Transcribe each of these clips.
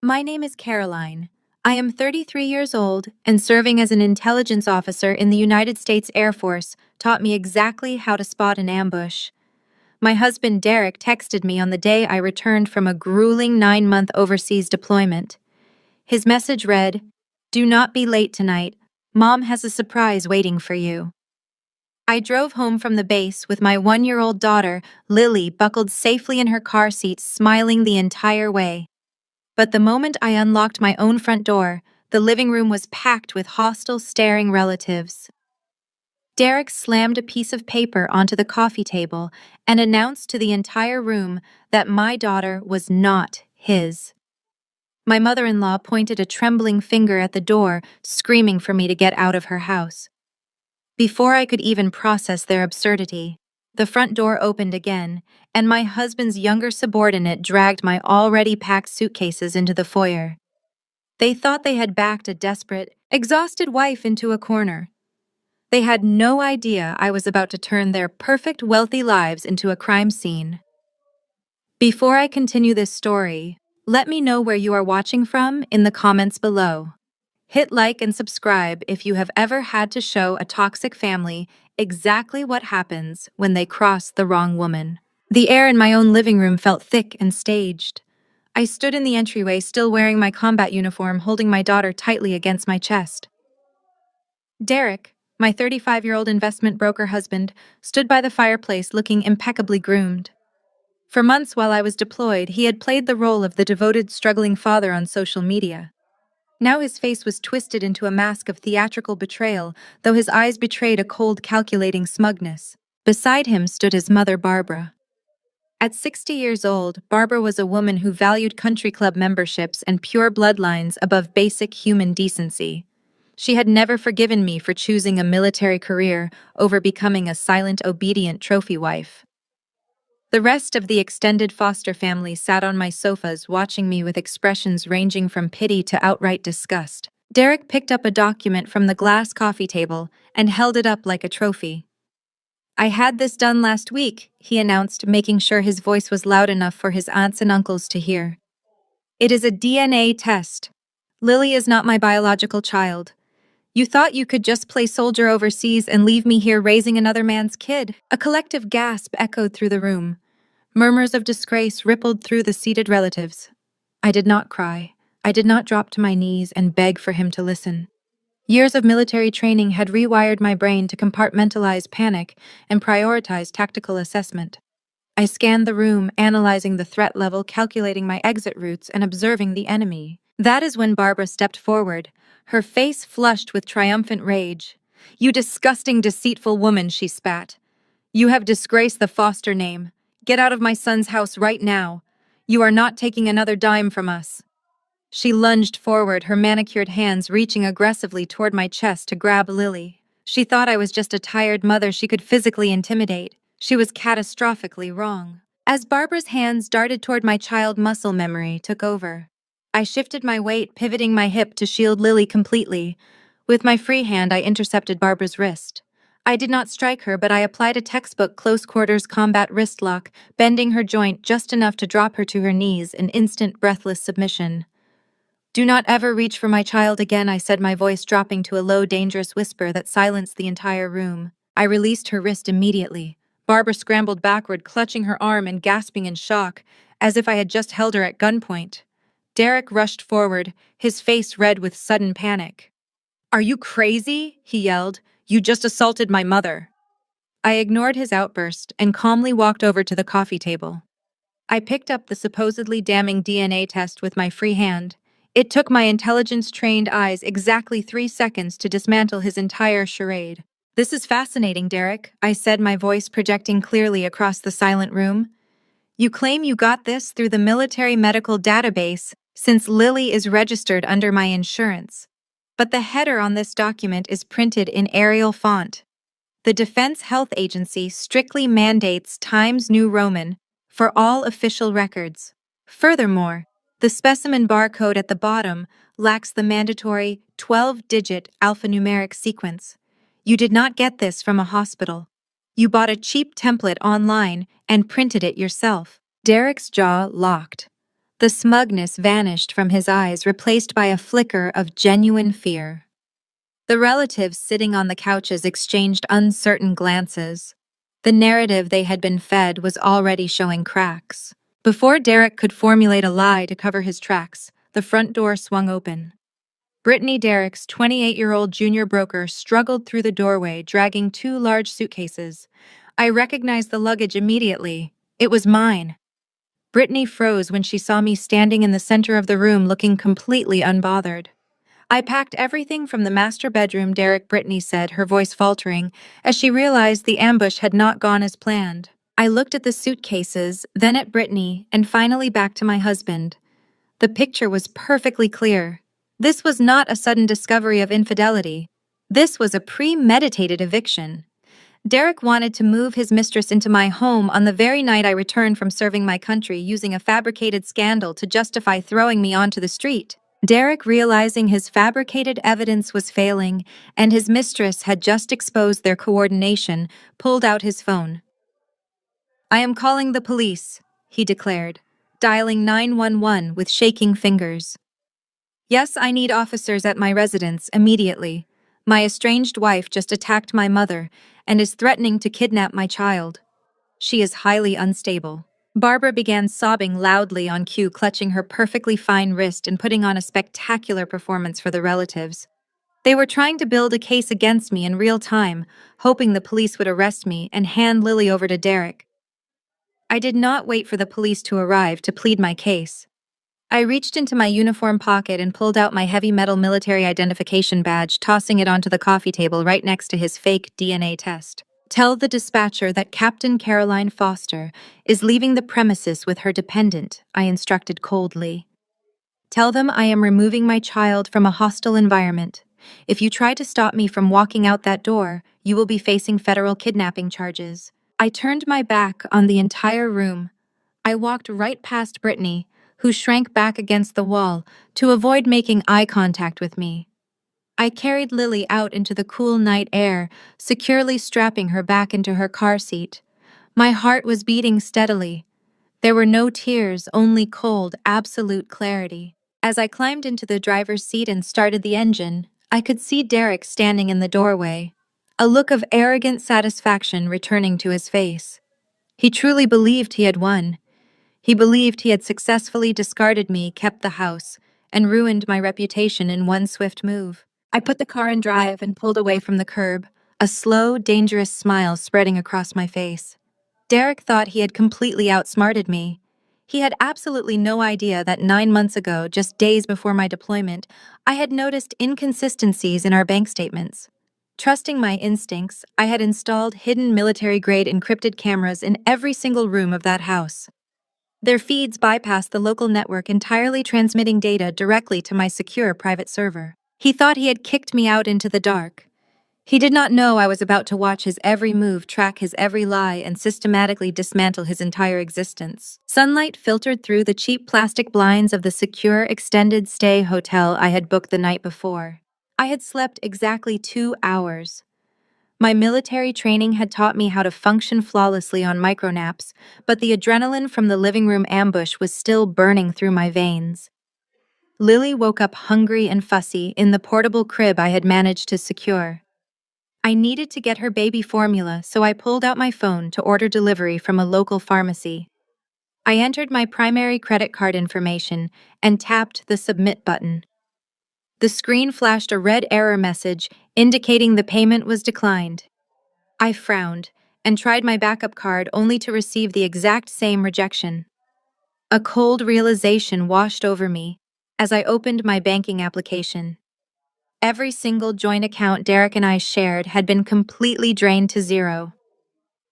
My name is Caroline. I am 33 years old, and serving as an intelligence officer in the United States Air Force taught me exactly how to spot an ambush. My husband Derek texted me on the day I returned from a grueling 9-month overseas deployment. His message read, "Do not be late tonight. Mom has a surprise waiting for you." I drove home from the base with my 1-year-old daughter, Lily, buckled safely in her car seat, smiling the entire way. But the moment I unlocked my own front door, the living room was packed with hostile, staring relatives. Derek slammed a piece of paper onto the coffee table and announced to the entire room that my daughter was not his. My mother-in-law pointed a trembling finger at the door, screaming for me to get out of her house. Before I could even process their absurdity, the front door opened again, and my husband's younger subordinate dragged my already packed suitcases into the foyer. They thought they had backed a desperate, exhausted wife into a corner. They had no idea I was about to turn their perfect, wealthy lives into a crime scene. Before I continue this story, let me know where you are watching from in the comments below. Hit like and subscribe if you have ever had to show a toxic family exactly what happens when they cross the wrong woman. The air in my own living room felt thick and staged. I stood in the entryway, still wearing my combat uniform, holding my daughter tightly against my chest. Derek, my 35-year-old investment broker husband, stood by the fireplace looking impeccably groomed. For months while I was deployed, he had played the role of the devoted, struggling father on social media. Now his face was twisted into a mask of theatrical betrayal, though his eyes betrayed a cold, calculating smugness. Beside him stood his mother, Barbara. At 60 years old, Barbara was a woman who valued country club memberships and pure bloodlines above basic human decency. She had never forgiven me for choosing a military career over becoming a silent, obedient trophy wife. The rest of the extended foster family sat on my sofas, watching me with expressions ranging from pity to outright disgust. Derek picked up a document from the glass coffee table and held it up like a trophy. "I had this done last week," he announced, making sure his voice was loud enough for his aunts and uncles to hear. "It is a DNA test. Lily is not my biological child. You thought you could just play soldier overseas and leave me here raising another man's kid?" A collective gasp echoed through the room. Murmurs of disgrace rippled through the seated relatives. I did not cry. I did not drop to my knees and beg for him to listen. Years of military training had rewired my brain to compartmentalize panic and prioritize tactical assessment. I scanned the room, analyzing the threat level, calculating my exit routes, and observing the enemy. That is when Barbara stepped forward, her face flushed with triumphant rage. "You disgusting, deceitful woman," she spat. "You have disgraced the Foster name. Get out of my son's house right now. You are not taking another dime from us." She lunged forward, her manicured hands reaching aggressively toward my chest to grab Lily. She thought I was just a tired mother she could physically intimidate. She was catastrophically wrong. As Barbara's hands darted toward my child, muscle memory took over. I shifted my weight, pivoting my hip to shield Lily completely. With my free hand, I intercepted Barbara's wrist. I did not strike her, but I applied a textbook close-quarters combat wrist lock, bending her joint just enough to drop her to her knees in instant, breathless submission. "Do not ever reach for my child again," I said, my voice dropping to a low, dangerous whisper that silenced the entire room. I released her wrist immediately. Barbara scrambled backward, clutching her arm and gasping in shock, as if I had just held her at gunpoint. Derek rushed forward, his face red with sudden panic. "Are you crazy?" he yelled. "You just assaulted my mother." I ignored his outburst and calmly walked over to the coffee table. I picked up the supposedly damning DNA test with my free hand. It took my intelligence-trained eyes exactly 3 seconds to dismantle his entire charade. "This is fascinating, Derek," I said, my voice projecting clearly across the silent room. "You claim you got this through the military medical database, since Lily is registered under my insurance. But the header on this document is printed in Arial font. The Defense Health Agency strictly mandates Times New Roman for all official records. Furthermore, the specimen barcode at the bottom lacks the mandatory 12-digit alphanumeric sequence. You did not get this from a hospital. You bought a cheap template online and printed it yourself." Derek's jaw locked. The smugness vanished from his eyes, replaced by a flicker of genuine fear. The relatives sitting on the couches exchanged uncertain glances. The narrative they had been fed was already showing cracks. Before Derek could formulate a lie to cover his tracks, the front door swung open. Brittany Derek's 28-year-old junior broker struggled through the doorway, dragging two large suitcases. I recognized the luggage immediately. It was mine. Brittany froze when she saw me standing in the center of the room, looking completely unbothered. I packed everything from the master bedroom, Derek, Brittany said, her voice faltering, as she realized the ambush had not gone as planned. I looked at the suitcases, then at Brittany, and finally back to my husband. The picture was perfectly clear. This was not a sudden discovery of infidelity. This was a premeditated eviction. Derek wanted to move his mistress into my home on the very night I returned from serving my country, using a fabricated scandal to justify throwing me onto the street. Derek, realizing his fabricated evidence was failing and his mistress had just exposed their coordination, pulled out his phone. "I am calling the police," he declared, dialing 911 with shaking fingers. "Yes, I need officers at my residence immediately. My estranged wife just attacked my mother and is threatening to kidnap my child. She is highly unstable." Barbara began sobbing loudly on cue, clutching her perfectly fine wrist and putting on a spectacular performance for the relatives. They were trying to build a case against me in real time, hoping the police would arrest me and hand Lily over to Derek. I did not wait for the police to arrive to plead my case. I reached into my uniform pocket and pulled out my heavy metal military identification badge, tossing it onto the coffee table right next to his fake DNA test. "Tell the dispatcher that Captain Caroline Foster is leaving the premises with her dependent," I instructed coldly. "Tell them I am removing my child from a hostile environment. If you try to stop me from walking out that door, you will be facing federal kidnapping charges." I turned my back on the entire room. I walked right past Brittany, who shrank back against the wall to avoid making eye contact with me. I carried Lily out into the cool night air, securely strapping her back into her car seat. My heart was beating steadily. There were no tears, only cold, absolute clarity. As I climbed into the driver's seat and started the engine, I could see Derek standing in the doorway, a look of arrogant satisfaction returning to his face. He truly believed he had won. He believed he had successfully discarded me, kept the house, and ruined my reputation in one swift move. I put the car in drive and pulled away from the curb, a slow, dangerous smile spreading across my face. Derek thought he had completely outsmarted me. He had absolutely no idea that 9 months ago, just days before my deployment, I had noticed inconsistencies in our bank statements. Trusting my instincts, I had installed hidden military-grade encrypted cameras in every single room of that house. Their feeds bypassed the local network entirely, transmitting data directly to my secure private server. He thought he had kicked me out into the dark. He did not know I was about to watch his every move, track his every lie, and systematically dismantle his entire existence. Sunlight filtered through the cheap plastic blinds of the secure extended stay hotel I had booked the night before. I had slept exactly 2 hours. My military training had taught me how to function flawlessly on micronaps, but the adrenaline from the living room ambush was still burning through my veins. Lily woke up hungry and fussy in the portable crib I had managed to secure. I needed to get her baby formula, so I pulled out my phone to order delivery from a local pharmacy. I entered my primary credit card information and tapped the submit button. The screen flashed a red error message indicating the payment was declined. I frowned and tried my backup card, only to receive the exact same rejection. A cold realization washed over me as I opened my banking application. Every single joint account Derek and I shared had been completely drained to zero.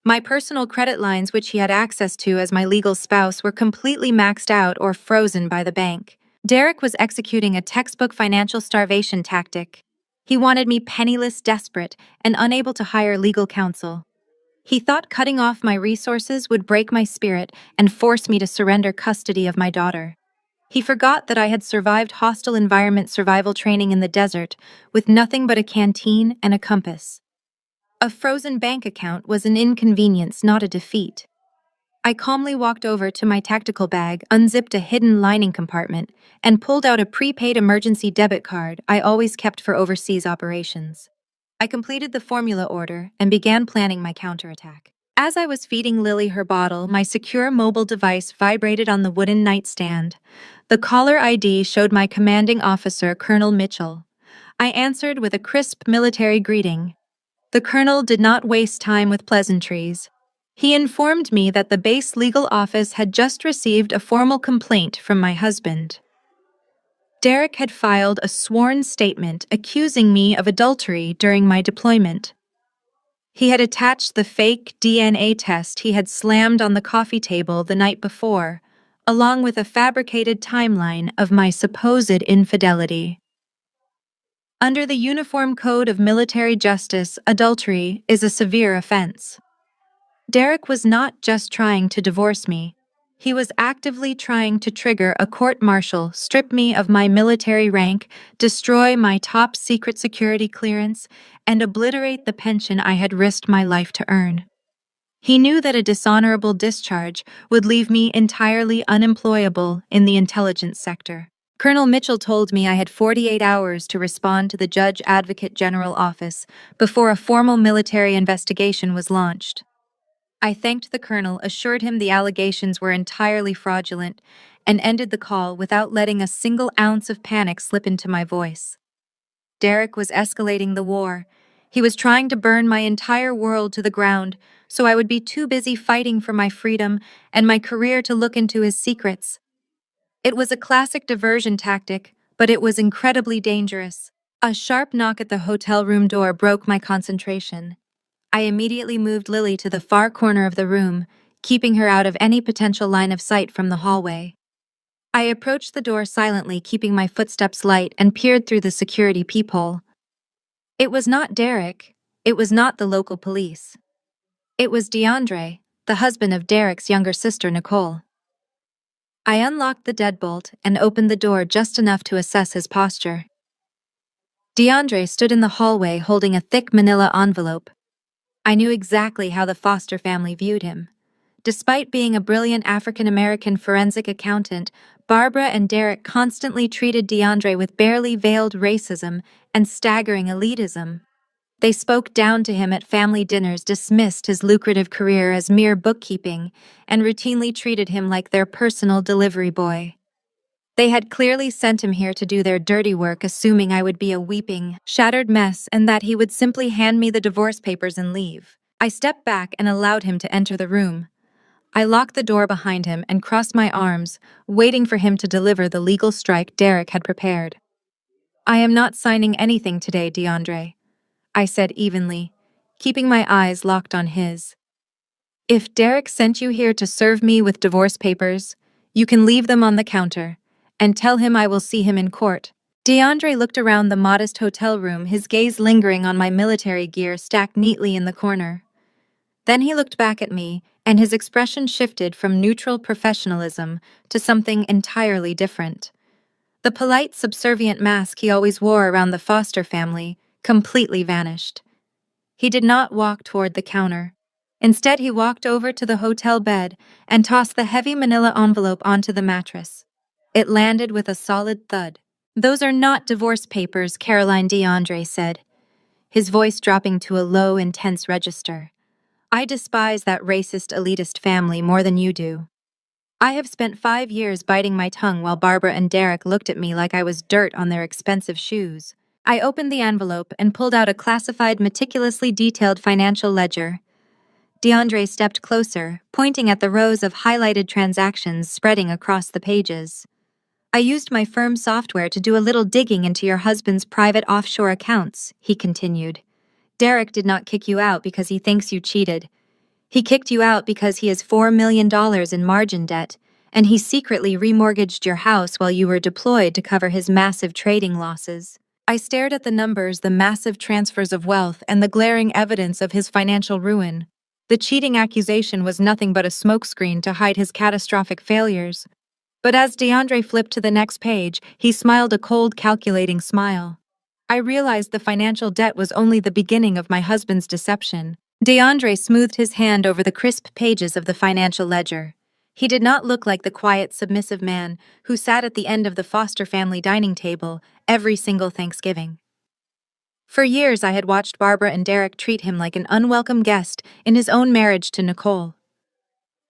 My personal credit lines, which he had access to as my legal spouse, were completely maxed out or frozen by the bank. Derek was executing a textbook financial starvation tactic. He wanted me penniless, desperate, and unable to hire legal counsel. He thought cutting off my resources would break my spirit and force me to surrender custody of my daughter. He forgot that I had survived hostile environment survival training in the desert with nothing but a canteen and a compass. A frozen bank account was an inconvenience, not a defeat. I calmly walked over to my tactical bag, unzipped a hidden lining compartment, and pulled out a prepaid emergency debit card I always kept for overseas operations. I completed the formula order and began planning my counterattack. As I was feeding Lily her bottle, my secure mobile device vibrated on the wooden nightstand. The caller ID showed my commanding officer, Colonel Mitchell. I answered with a crisp military greeting. The colonel did not waste time with pleasantries. He informed me that the base legal office had just received a formal complaint from my husband. Derek had filed a sworn statement accusing me of adultery during my deployment. He had attached the fake DNA test he had slammed on the coffee table the night before, along with a fabricated timeline of my supposed infidelity. Under the Uniform Code of Military Justice, adultery is a severe offense. Derek was not just trying to divorce me. He was actively trying to trigger a court-martial, strip me of my military rank, destroy my top-secret security clearance, and obliterate the pension I had risked my life to earn. He knew that a dishonorable discharge would leave me entirely unemployable in the intelligence sector. Colonel Mitchell told me I had 48 hours to respond to the Judge Advocate General office before a formal military investigation was launched. I thanked the colonel, assured him the allegations were entirely fraudulent, and ended the call without letting a single ounce of panic slip into my voice. Derek was escalating the war. He was trying to burn my entire world to the ground, so I would be too busy fighting for my freedom and my career to look into his secrets. It was a classic diversion tactic, but it was incredibly dangerous. A sharp knock at the hotel room door broke my concentration. I immediately moved Lily to the far corner of the room, keeping her out of any potential line of sight from the hallway. I approached the door silently, keeping my footsteps light, and peered through the security peephole. It was not Derek. It was not the local police. It was DeAndre, the husband of Derek's younger sister, Nicole. I unlocked the deadbolt and opened the door just enough to assess his posture. DeAndre stood in the hallway holding a thick manila envelope. I knew exactly how the Foster family viewed him. Despite being a brilliant African-American forensic accountant, Barbara and Derek constantly treated DeAndre with barely veiled racism and staggering elitism. They spoke down to him at family dinners, dismissed his lucrative career as mere bookkeeping, and routinely treated him like their personal delivery boy. They had clearly sent him here to do their dirty work, assuming I would be a weeping, shattered mess and that he would simply hand me the divorce papers and leave. I stepped back and allowed him to enter the room. I locked the door behind him and crossed my arms, waiting for him to deliver the legal strike Derek had prepared. "I am not signing anything today, DeAndre," I said evenly, keeping my eyes locked on his. "If Derek sent you here to serve me with divorce papers, you can leave them on the counter, and tell him I will see him in court." DeAndre looked around the modest hotel room, his gaze lingering on my military gear stacked neatly in the corner. Then he looked back at me, and his expression shifted from neutral professionalism to something entirely different. The polite, subservient mask he always wore around the Foster family completely vanished. He did not walk toward the counter. Instead, he walked over to the hotel bed and tossed the heavy manila envelope onto the mattress. It landed with a solid thud. "Those are not divorce papers," Caroline DeAndre said, his voice dropping to a low, intense register. "I despise that racist, elitist family more than you do. I have spent 5 years biting my tongue while Barbara and Derek looked at me like I was dirt on their expensive shoes." I opened the envelope and pulled out a classified, meticulously detailed financial ledger. DeAndre stepped closer, pointing at the rows of highlighted transactions spreading across the pages. "I used my firm's software to do a little digging into your husband's private offshore accounts," he continued. "Derek did not kick you out because he thinks you cheated. He kicked you out because he has $4 million in margin debt, and he secretly remortgaged your house while you were deployed to cover his massive trading losses." I stared at the numbers, the massive transfers of wealth, and the glaring evidence of his financial ruin. The cheating accusation was nothing but a smokescreen to hide his catastrophic failures. But as DeAndre flipped to the next page, he smiled a cold, calculating smile. I realized the financial debt was only the beginning of my husband's deception. DeAndre smoothed his hand over the crisp pages of the financial ledger. He did not look like the quiet, submissive man who sat at the end of the Foster family dining table every single Thanksgiving. For years, I had watched Barbara and Derek treat him like an unwelcome guest in his own marriage to Nicole.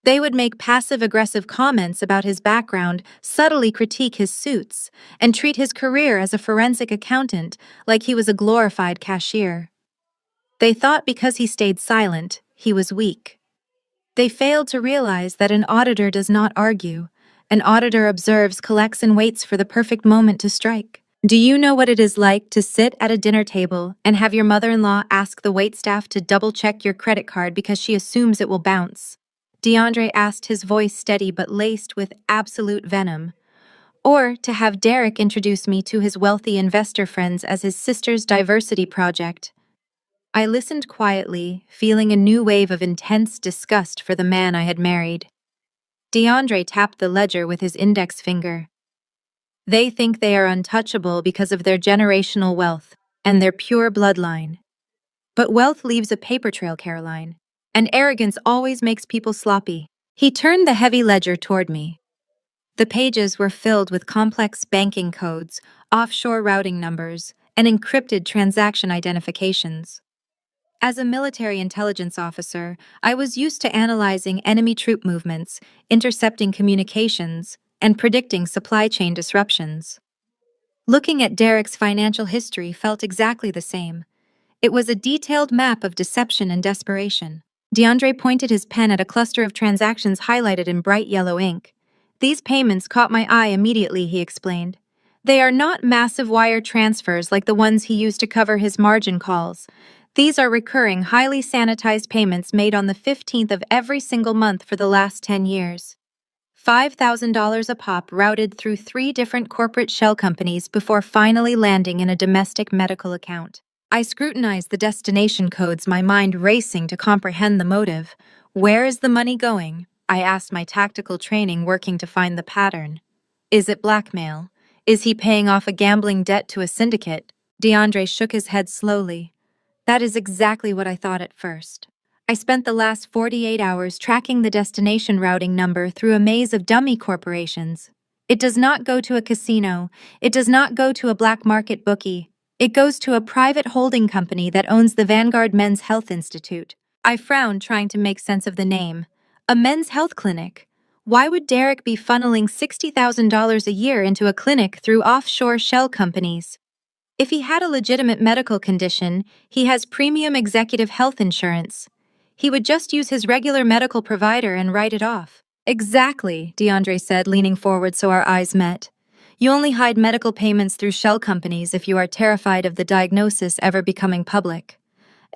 They would make passive-aggressive comments about his background, subtly critique his suits, and treat his career as a forensic accountant like he was a glorified cashier. They thought because he stayed silent, he was weak. They failed to realize that an auditor does not argue. An auditor observes, collects, and waits for the perfect moment to strike. Do you know what it is like to sit at a dinner table and have your mother-in-law ask the waitstaff to double-check your credit card because she assumes it will bounce? DeAndre asked, his voice steady but laced with absolute venom. Or to have Derek introduce me to his wealthy investor friends as his sister's diversity project. I listened quietly, feeling a new wave of intense disgust for the man I had married. DeAndre tapped the ledger with his index finger. They think they are untouchable because of their generational wealth and their pure bloodline. But wealth leaves a paper trail, Caroline, and arrogance always makes people sloppy. He turned the heavy ledger toward me. The pages were filled with complex banking codes, offshore routing numbers, and encrypted transaction identifications. As a military intelligence officer, I was used to analyzing enemy troop movements, intercepting communications, and predicting supply chain disruptions. Looking at Derek's financial history felt exactly the same. It was a detailed map of deception and desperation. DeAndre pointed his pen at a cluster of transactions highlighted in bright yellow ink. These payments caught my eye immediately, he explained. They are not massive wire transfers like the ones he used to cover his margin calls. These are recurring, highly sanitized payments made on the 15th of every single month for the last 10 years. $5,000 a pop routed through 3 different corporate shell companies before finally landing in a domestic medical account. I scrutinized the destination codes, my mind racing to comprehend the motive. Where is the money going? I asked, my tactical training working to find the pattern. Is it blackmail? Is he paying off a gambling debt to a syndicate? DeAndre shook his head slowly. That is exactly what I thought at first. I spent the last 48 hours tracking the destination routing number through a maze of dummy corporations. It does not go to a casino. It does not go to a black market bookie. It goes to a private holding company that owns the Vanguard Men's Health Institute. I frowned, trying to make sense of the name. A men's health clinic. Why would Derek be funneling $60,000 a year into a clinic through offshore shell companies? If he had a legitimate medical condition, he has premium executive health insurance. He would just use his regular medical provider and write it off. Exactly, DeAndre said, leaning forward so our eyes met. You only hide medical payments through shell companies if you are terrified of the diagnosis ever becoming public.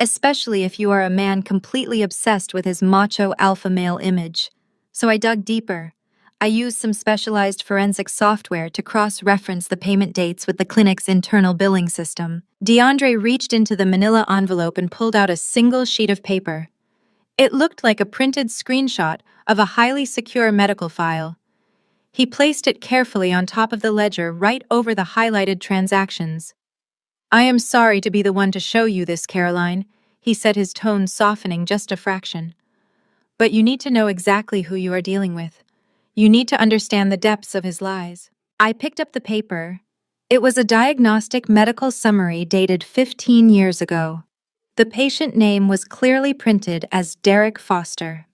Especially if you are a man completely obsessed with his macho alpha male image. So I dug deeper. I used some specialized forensic software to cross-reference the payment dates with the clinic's internal billing system. DeAndre reached into the manila envelope and pulled out a single sheet of paper. It looked like a printed screenshot of a highly secure medical file. He placed it carefully on top of the ledger, right over the highlighted transactions. I am sorry to be the one to show you this, Caroline, he said, his tone softening just a fraction. But you need to know exactly who you are dealing with. You need to understand the depths of his lies. I picked up the paper. It was a diagnostic medical summary dated 15 years ago. The patient name was clearly printed as Derek Foster.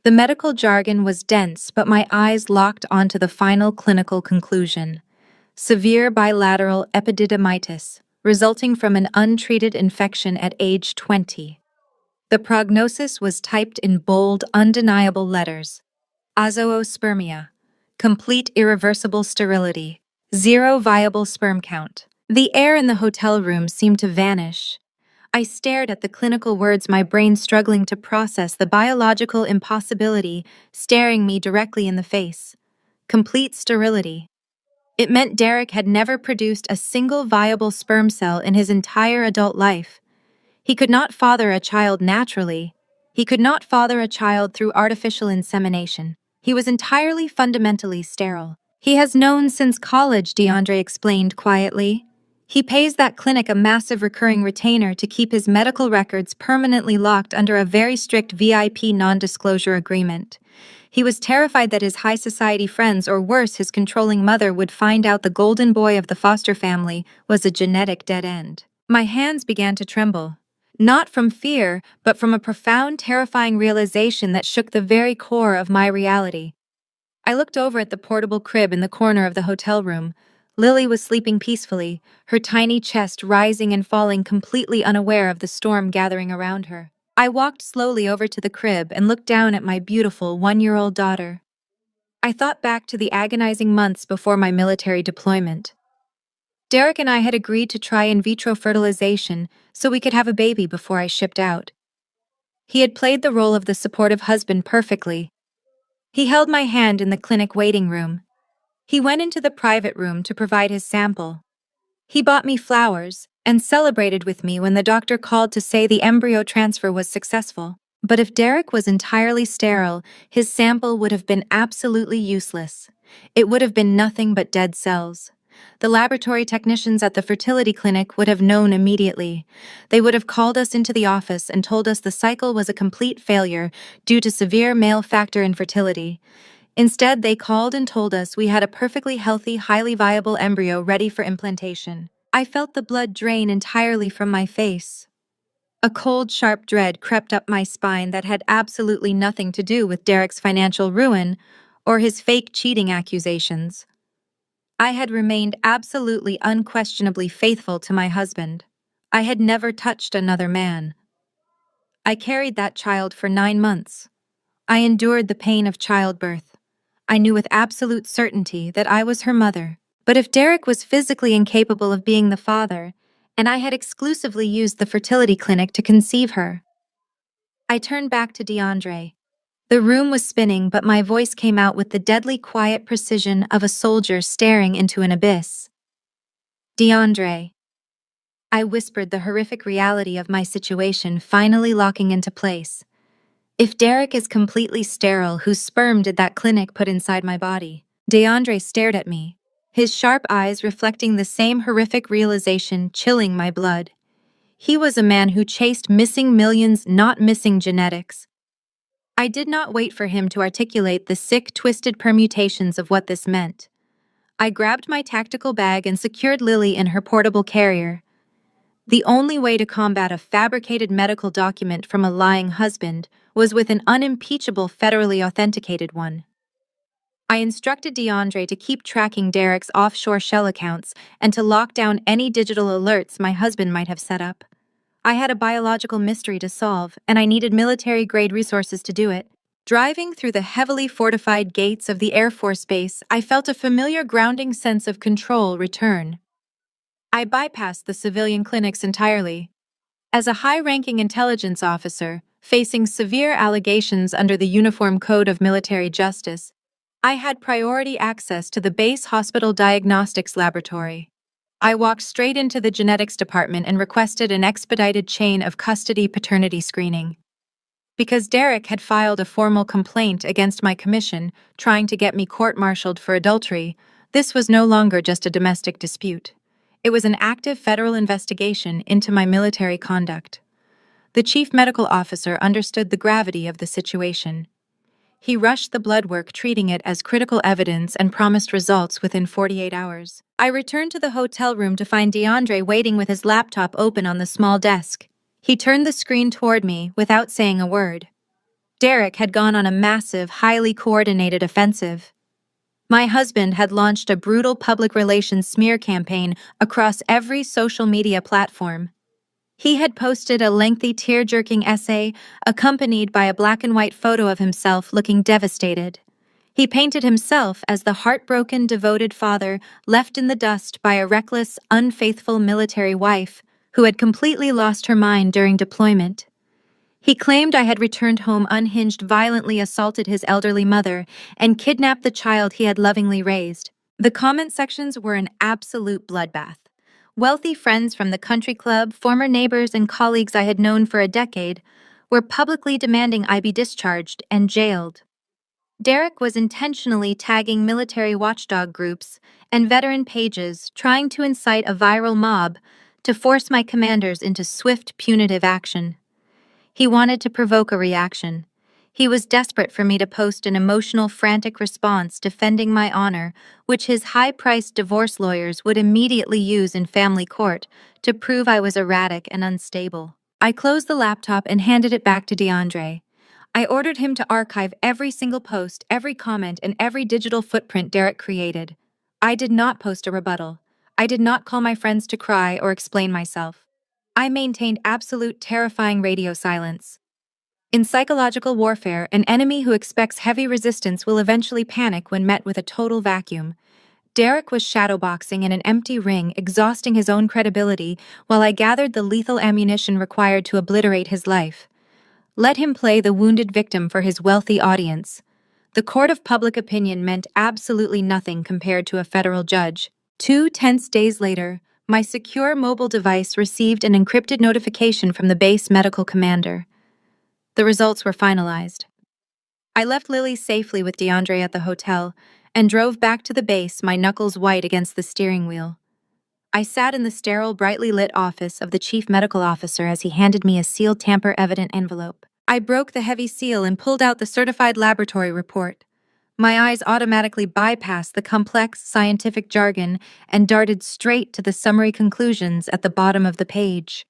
The medical jargon was dense, but my eyes locked onto the final clinical conclusion. Severe bilateral epididymitis, resulting from an untreated infection at age 20. The prognosis was typed in bold, undeniable letters. Azoospermia. Complete irreversible sterility. 0 viable sperm count. The air in the hotel room seemed to vanish. I stared at the clinical words, my brain struggling to process the biological impossibility staring me directly in the face. Complete sterility. It meant Derek had never produced a single viable sperm cell in his entire adult life. He could not father a child naturally. He could not father a child through artificial insemination. He was entirely fundamentally sterile. He has known since college, DeAndre explained quietly. He pays that clinic a massive recurring retainer to keep his medical records permanently locked under a very strict VIP non-disclosure agreement. He was terrified that his high society friends, or worse, his controlling mother, would find out the golden boy of the foster family was a genetic dead end. My hands began to tremble. Not from fear, but from a profound, terrifying realization that shook the very core of my reality. I looked over at the portable crib in the corner of the hotel room. Lily was sleeping peacefully, her tiny chest rising and falling, completely unaware of the storm gathering around her. I walked slowly over to the crib and looked down at my beautiful 1-year-old daughter. I thought back to the agonizing months before my military deployment. Derek and I had agreed to try in vitro fertilization so we could have a baby before I shipped out. He had played the role of the supportive husband perfectly. He held my hand in the clinic waiting room. He went into the private room to provide his sample. He bought me flowers and celebrated with me when the doctor called to say the embryo transfer was successful. But if Derek was entirely sterile, his sample would have been absolutely useless. It would have been nothing but dead cells. The laboratory technicians at the fertility clinic would have known immediately. They would have called us into the office and told us the cycle was a complete failure due to severe male factor infertility. Instead, they called and told us we had a perfectly healthy, highly viable embryo ready for implantation. I felt the blood drain entirely from my face. A cold, sharp dread crept up my spine that had absolutely nothing to do with Derek's financial ruin or his fake cheating accusations. I had remained absolutely, unquestionably faithful to my husband. I had never touched another man. I carried that child for 9 months. I endured the pain of childbirth. I knew with absolute certainty that I was her mother. But if Derek was physically incapable of being the father, and I had exclusively used the fertility clinic to conceive her, I turned back to DeAndre. The room was spinning, but my voice came out with the deadly quiet precision of a soldier staring into an abyss. DeAndre. I whispered, the horrific reality of my situation finally locking into place. If Derek is completely sterile, whose sperm did that clinic put inside my body? DeAndre stared at me, his sharp eyes reflecting the same horrific realization, chilling my blood. He was a man who chased missing millions, not missing genetics. I did not wait for him to articulate the sick, twisted permutations of what this meant. I grabbed my tactical bag and secured Lily in her portable carrier. The only way to combat a fabricated medical document from a lying husband was with an unimpeachable, federally authenticated one. I instructed DeAndre to keep tracking Derek's offshore shell accounts and to lock down any digital alerts my husband might have set up. I had a biological mystery to solve, and I needed military-grade resources to do it. Driving through the heavily fortified gates of the Air Force Base, I felt a familiar grounding sense of control return. I bypassed the civilian clinics entirely. As a high-ranking intelligence officer, facing severe allegations under the Uniform Code of Military Justice, I had priority access to the base hospital diagnostics laboratory. I walked straight into the genetics department and requested an expedited chain of custody paternity screening. Because Derek had filed a formal complaint against my commission, trying to get me court-martialed for adultery, this was no longer just a domestic dispute. It was an active federal investigation into my military conduct. The chief medical officer understood the gravity of the situation. He rushed the blood work, treating it as critical evidence, and promised results within 48 hours. I returned to the hotel room to find DeAndre waiting with his laptop open on the small desk. He turned the screen toward me without saying a word. Derek had gone on a massive, highly coordinated offensive. My husband had launched a brutal public relations smear campaign across every social media platform. He had posted a lengthy, tear-jerking essay accompanied by a black-and-white photo of himself looking devastated. He painted himself as the heartbroken, devoted father left in the dust by a reckless, unfaithful military wife who had completely lost her mind during deployment. He claimed I had returned home unhinged, violently assaulted his elderly mother, and kidnapped the child he had lovingly raised. The comment sections were an absolute bloodbath. Wealthy friends from the country club, former neighbors, and colleagues I had known for a decade were publicly demanding I be discharged and jailed. Derek was intentionally tagging military watchdog groups and veteran pages, trying to incite a viral mob to force my commanders into swift, punitive action. He wanted to provoke a reaction. He was desperate for me to post an emotional, frantic response defending my honor, which his high-priced divorce lawyers would immediately use in family court to prove I was erratic and unstable. I closed the laptop and handed it back to DeAndre. I ordered him to archive every single post, every comment, and every digital footprint Derek created. I did not post a rebuttal. I did not call my friends to cry or explain myself. I maintained absolute terrifying radio silence. In psychological warfare, an enemy who expects heavy resistance will eventually panic when met with a total vacuum. Derek was shadowboxing in an empty ring, exhausting his own credibility, while I gathered the lethal ammunition required to obliterate his life. Let him play the wounded victim for his wealthy audience. The court of public opinion meant absolutely nothing compared to a federal judge. 2 tense days later, my secure mobile device received an encrypted notification from the base medical commander. The results were finalized. I left Lily safely with DeAndre at the hotel and drove back to the base, my knuckles white against the steering wheel. I sat in the sterile, brightly lit office of the chief medical officer as he handed me a sealed, tamper-evident envelope. I broke the heavy seal and pulled out the certified laboratory report. My eyes automatically bypassed the complex scientific jargon and darted straight to the summary conclusions at the bottom of the page.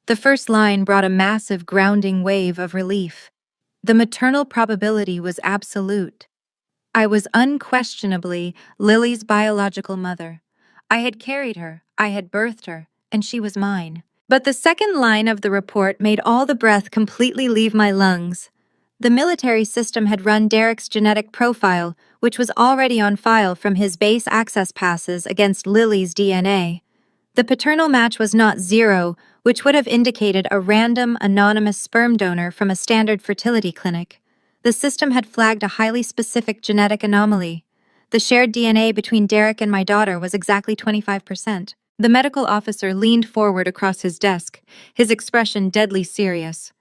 The first line brought a massive, grounding wave of relief. The maternal probability was absolute. I was unquestionably Lily's biological mother. I had carried her, I had birthed her, and she was mine. But the second line of the report made all the breath completely leave my lungs. The military system had run Derek's genetic profile, which was already on file from his base access passes against Lily's DNA. The paternal match was not 0, which would have indicated a random, anonymous sperm donor from a standard fertility clinic. The system had flagged a highly specific genetic anomaly. The shared DNA between Derek and my daughter was exactly 25%. The medical officer leaned forward across his desk, his expression deadly serious.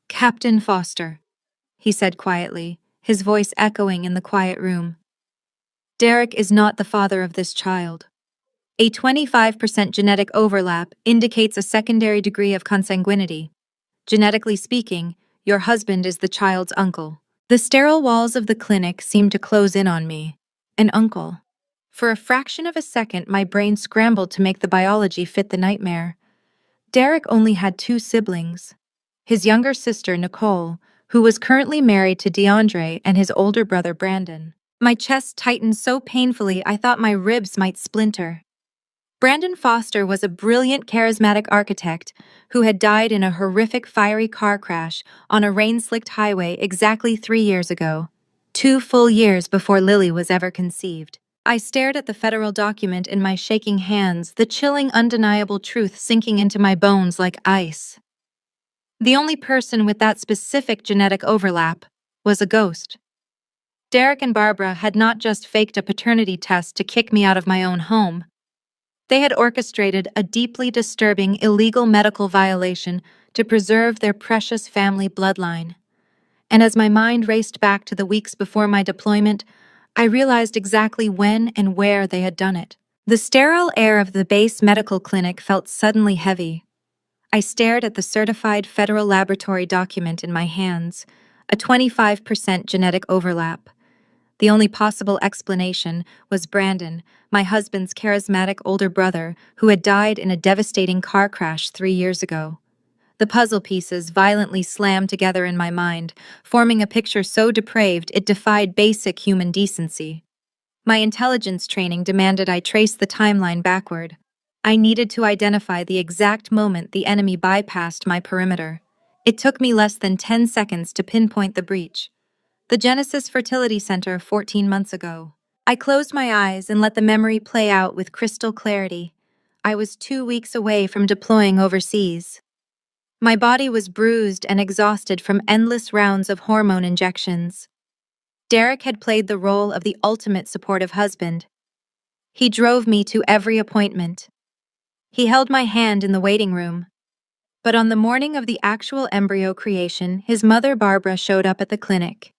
"Captain Foster," he said quietly, his voice echoing in the quiet room. "Derek is not the father of this child. A 25% genetic overlap indicates a secondary degree of consanguinity. Genetically speaking, your husband is the child's uncle." The sterile walls of the clinic seemed to close in on me. An uncle. For a fraction of a second, my brain scrambled to make the biology fit the nightmare. Derek only had 2 siblings. His younger sister, Nicole, who was currently married to DeAndre, and his older brother, Brandon. My chest tightened so painfully I thought my ribs might splinter. Brandon Foster was a brilliant, charismatic architect who had died in a horrific fiery car crash on a rain-slicked highway exactly 3 years ago, 2 full years before Lily was ever conceived. I stared at the federal document in my shaking hands, the chilling, undeniable truth sinking into my bones like ice. The only person with that specific genetic overlap was a ghost. Derek and Barbara had not just faked a paternity test to kick me out of my own home. They had orchestrated a deeply disturbing, illegal medical violation to preserve their precious family bloodline. And as my mind raced back to the weeks before my deployment, I realized exactly when and where they had done it. The sterile air of the base medical clinic felt suddenly heavy. I stared at the certified federal laboratory document in my hands, a 25% genetic overlap. The only possible explanation was Brandon, my husband's charismatic older brother, who had died in a devastating car crash 3 years ago. The puzzle pieces violently slammed together in my mind, forming a picture so depraved it defied basic human decency. My intelligence training demanded I trace the timeline backward. I needed to identify the exact moment the enemy bypassed my perimeter. It took me less than 10 seconds to pinpoint the breach. The Genesis Fertility Center 14 months ago. I closed my eyes and let the memory play out with crystal clarity. I was 2 weeks away from deploying overseas. My body was bruised and exhausted from endless rounds of hormone injections. Derek had played the role of the ultimate supportive husband. He drove me to every appointment. He held my hand in the waiting room. But on the morning of the actual embryo creation, his mother Barbara showed up at the clinic.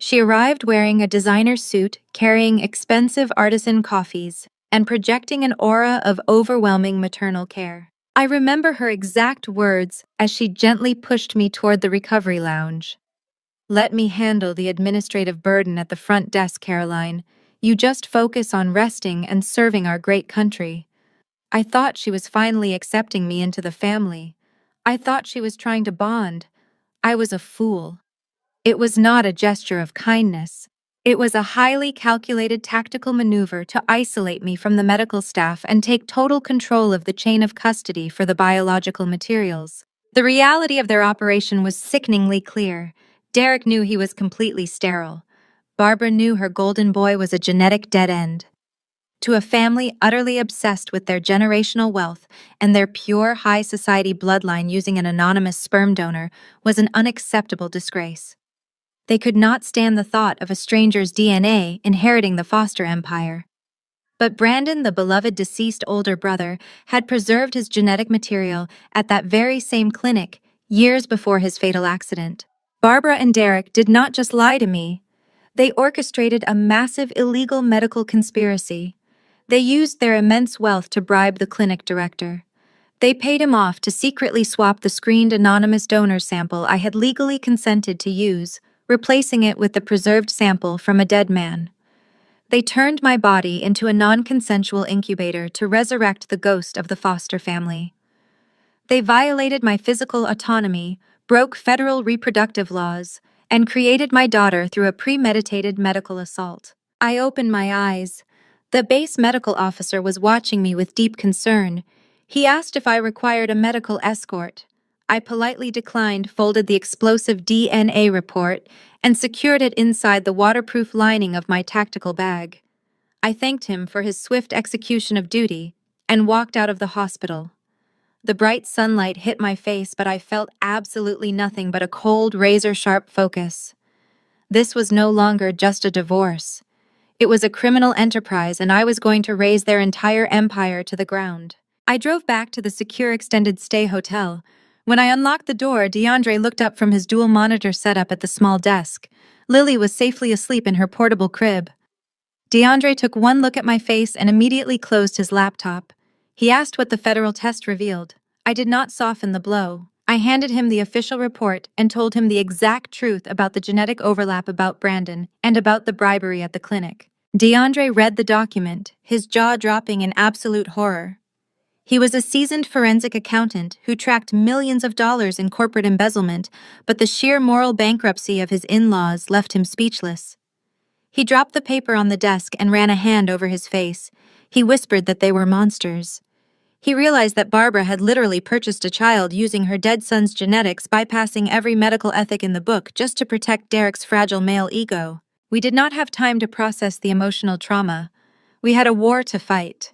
She arrived wearing a designer suit, carrying expensive artisan coffees, and projecting an aura of overwhelming maternal care. I remember her exact words as she gently pushed me toward the recovery lounge. "Let me handle the administrative burden at the front desk, Caroline. You just focus on resting and serving our great country." I thought she was finally accepting me into the family. I thought she was trying to bond. I was a fool. It was not a gesture of kindness. It was a highly calculated tactical maneuver to isolate me from the medical staff and take total control of the chain of custody for the biological materials. The reality of their operation was sickeningly clear. Derek knew he was completely sterile. Barbara knew her golden boy was a genetic dead end. To a family utterly obsessed with their generational wealth and their pure high society bloodline using an anonymous sperm donor was an unacceptable disgrace. They could not stand the thought of a stranger's DNA inheriting the foster empire. But Brandon, the beloved deceased older brother, had preserved his genetic material at that very same clinic years before his fatal accident. Barbara and Derek did not just lie to me. They orchestrated a massive illegal medical conspiracy. They used their immense wealth to bribe the clinic director. They paid him off to secretly swap the screened anonymous donor sample I had legally consented to use, replacing it with the preserved sample from a dead man. They turned my body into a non-consensual incubator to resurrect the ghost of the foster family. They violated my physical autonomy, broke federal reproductive laws, and created my daughter through a premeditated medical assault. I opened my eyes. The base medical officer was watching me with deep concern. He asked if I required a medical escort. I politely declined, folded the explosive DNA report, and secured it inside the waterproof lining of my tactical bag. I thanked him for his swift execution of duty and walked out of the hospital. The bright sunlight hit my face, but I felt absolutely nothing but a cold, razor-sharp focus. This was no longer just a divorce. It was a criminal enterprise, and I was going to raze their entire empire to the ground. I drove back to the secure extended stay hotel. When I unlocked the door, DeAndre looked up from his dual monitor setup at the small desk. Lily was safely asleep in her portable crib. DeAndre took one look at my face and immediately closed his laptop. He asked what the federal test revealed. I did not soften the blow. I handed him the official report and told him the exact truth about the genetic overlap about Brandon and about the bribery at the clinic. DeAndre read the document, his jaw dropping in absolute horror. He was a seasoned forensic accountant who tracked millions of dollars in corporate embezzlement, but the sheer moral bankruptcy of his in-laws left him speechless. He dropped the paper on the desk and ran a hand over his face. He whispered that they were monsters. He realized that Barbara had literally purchased a child using her dead son's genetics, bypassing every medical ethic in the book just to protect Derek's fragile male ego. We did not have time to process the emotional trauma. We had a war to fight.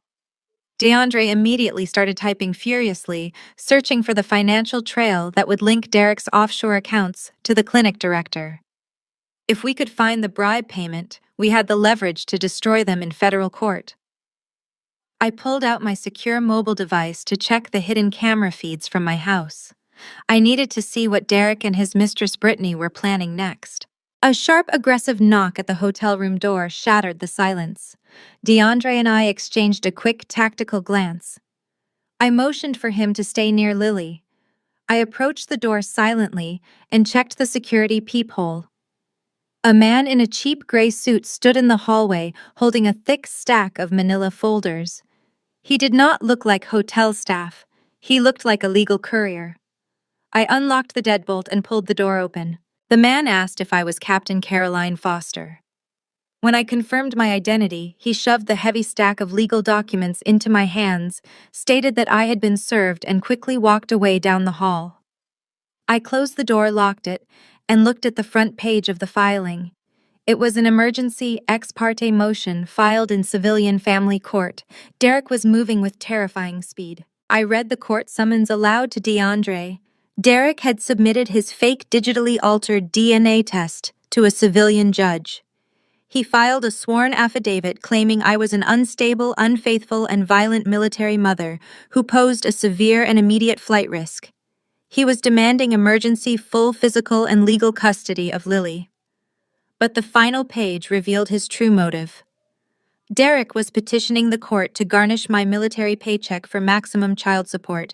DeAndre immediately started typing furiously, searching for the financial trail that would link Derek's offshore accounts to the clinic director. If we could find the bribe payment, we had the leverage to destroy them in federal court. I pulled out my secure mobile device to check the hidden camera feeds from my house. I needed to see what Derek and his mistress Brittany were planning next. A sharp, aggressive knock at the hotel room door shattered the silence. DeAndre and I exchanged a quick, tactical glance. I motioned for him to stay near Lily. I approached the door silently and checked the security peephole. A man in a cheap gray suit stood in the hallway holding a thick stack of manila folders. He did not look like hotel staff. He looked like a legal courier. I unlocked the deadbolt and pulled the door open. The man asked if I was Captain Caroline Foster. When I confirmed my identity, he shoved the heavy stack of legal documents into my hands, stated that I had been served, and quickly walked away down the hall. I closed the door, locked it, and looked at the front page of the filing. It was an emergency ex parte motion filed in civilian family court. Derek was moving with terrifying speed. I read the court summons aloud to DeAndre. Derek had submitted his fake digitally altered DNA test to a civilian judge. He filed a sworn affidavit claiming I was an unstable, unfaithful, and violent military mother who posed a severe and immediate flight risk. He was demanding emergency full physical and legal custody of Lily. But the final page revealed his true motive. Derek was petitioning the court to garnish my military paycheck for maximum child support.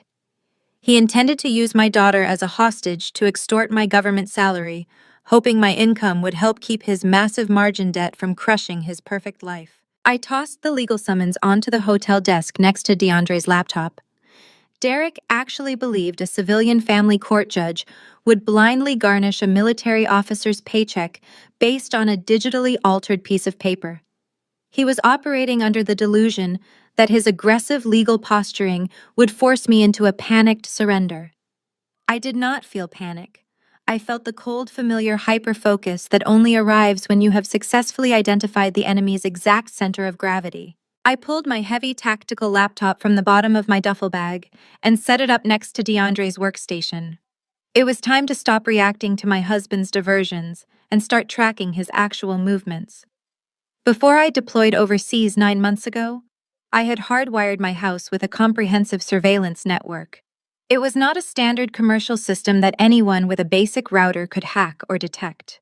He intended to use my daughter as a hostage to extort my government salary, hoping my income would help keep his massive margin debt from crushing his perfect life. I tossed the legal summons onto the hotel desk next to DeAndre's laptop. Derek actually believed a civilian family court judge would blindly garnish a military officer's paycheck based on a digitally altered piece of paper. He was operating under the delusion that his aggressive legal posturing would force me into a panicked surrender. I did not feel panic. I felt the cold, familiar hyper-focus that only arrives when you have successfully identified the enemy's exact center of gravity. I pulled my heavy tactical laptop from the bottom of my duffel bag and set it up next to DeAndre's workstation. It was time to stop reacting to my husband's diversions and start tracking his actual movements. Before I deployed overseas 9 months ago, I had hardwired my house with a comprehensive surveillance network. It was not a standard commercial system that anyone with a basic router could hack or detect.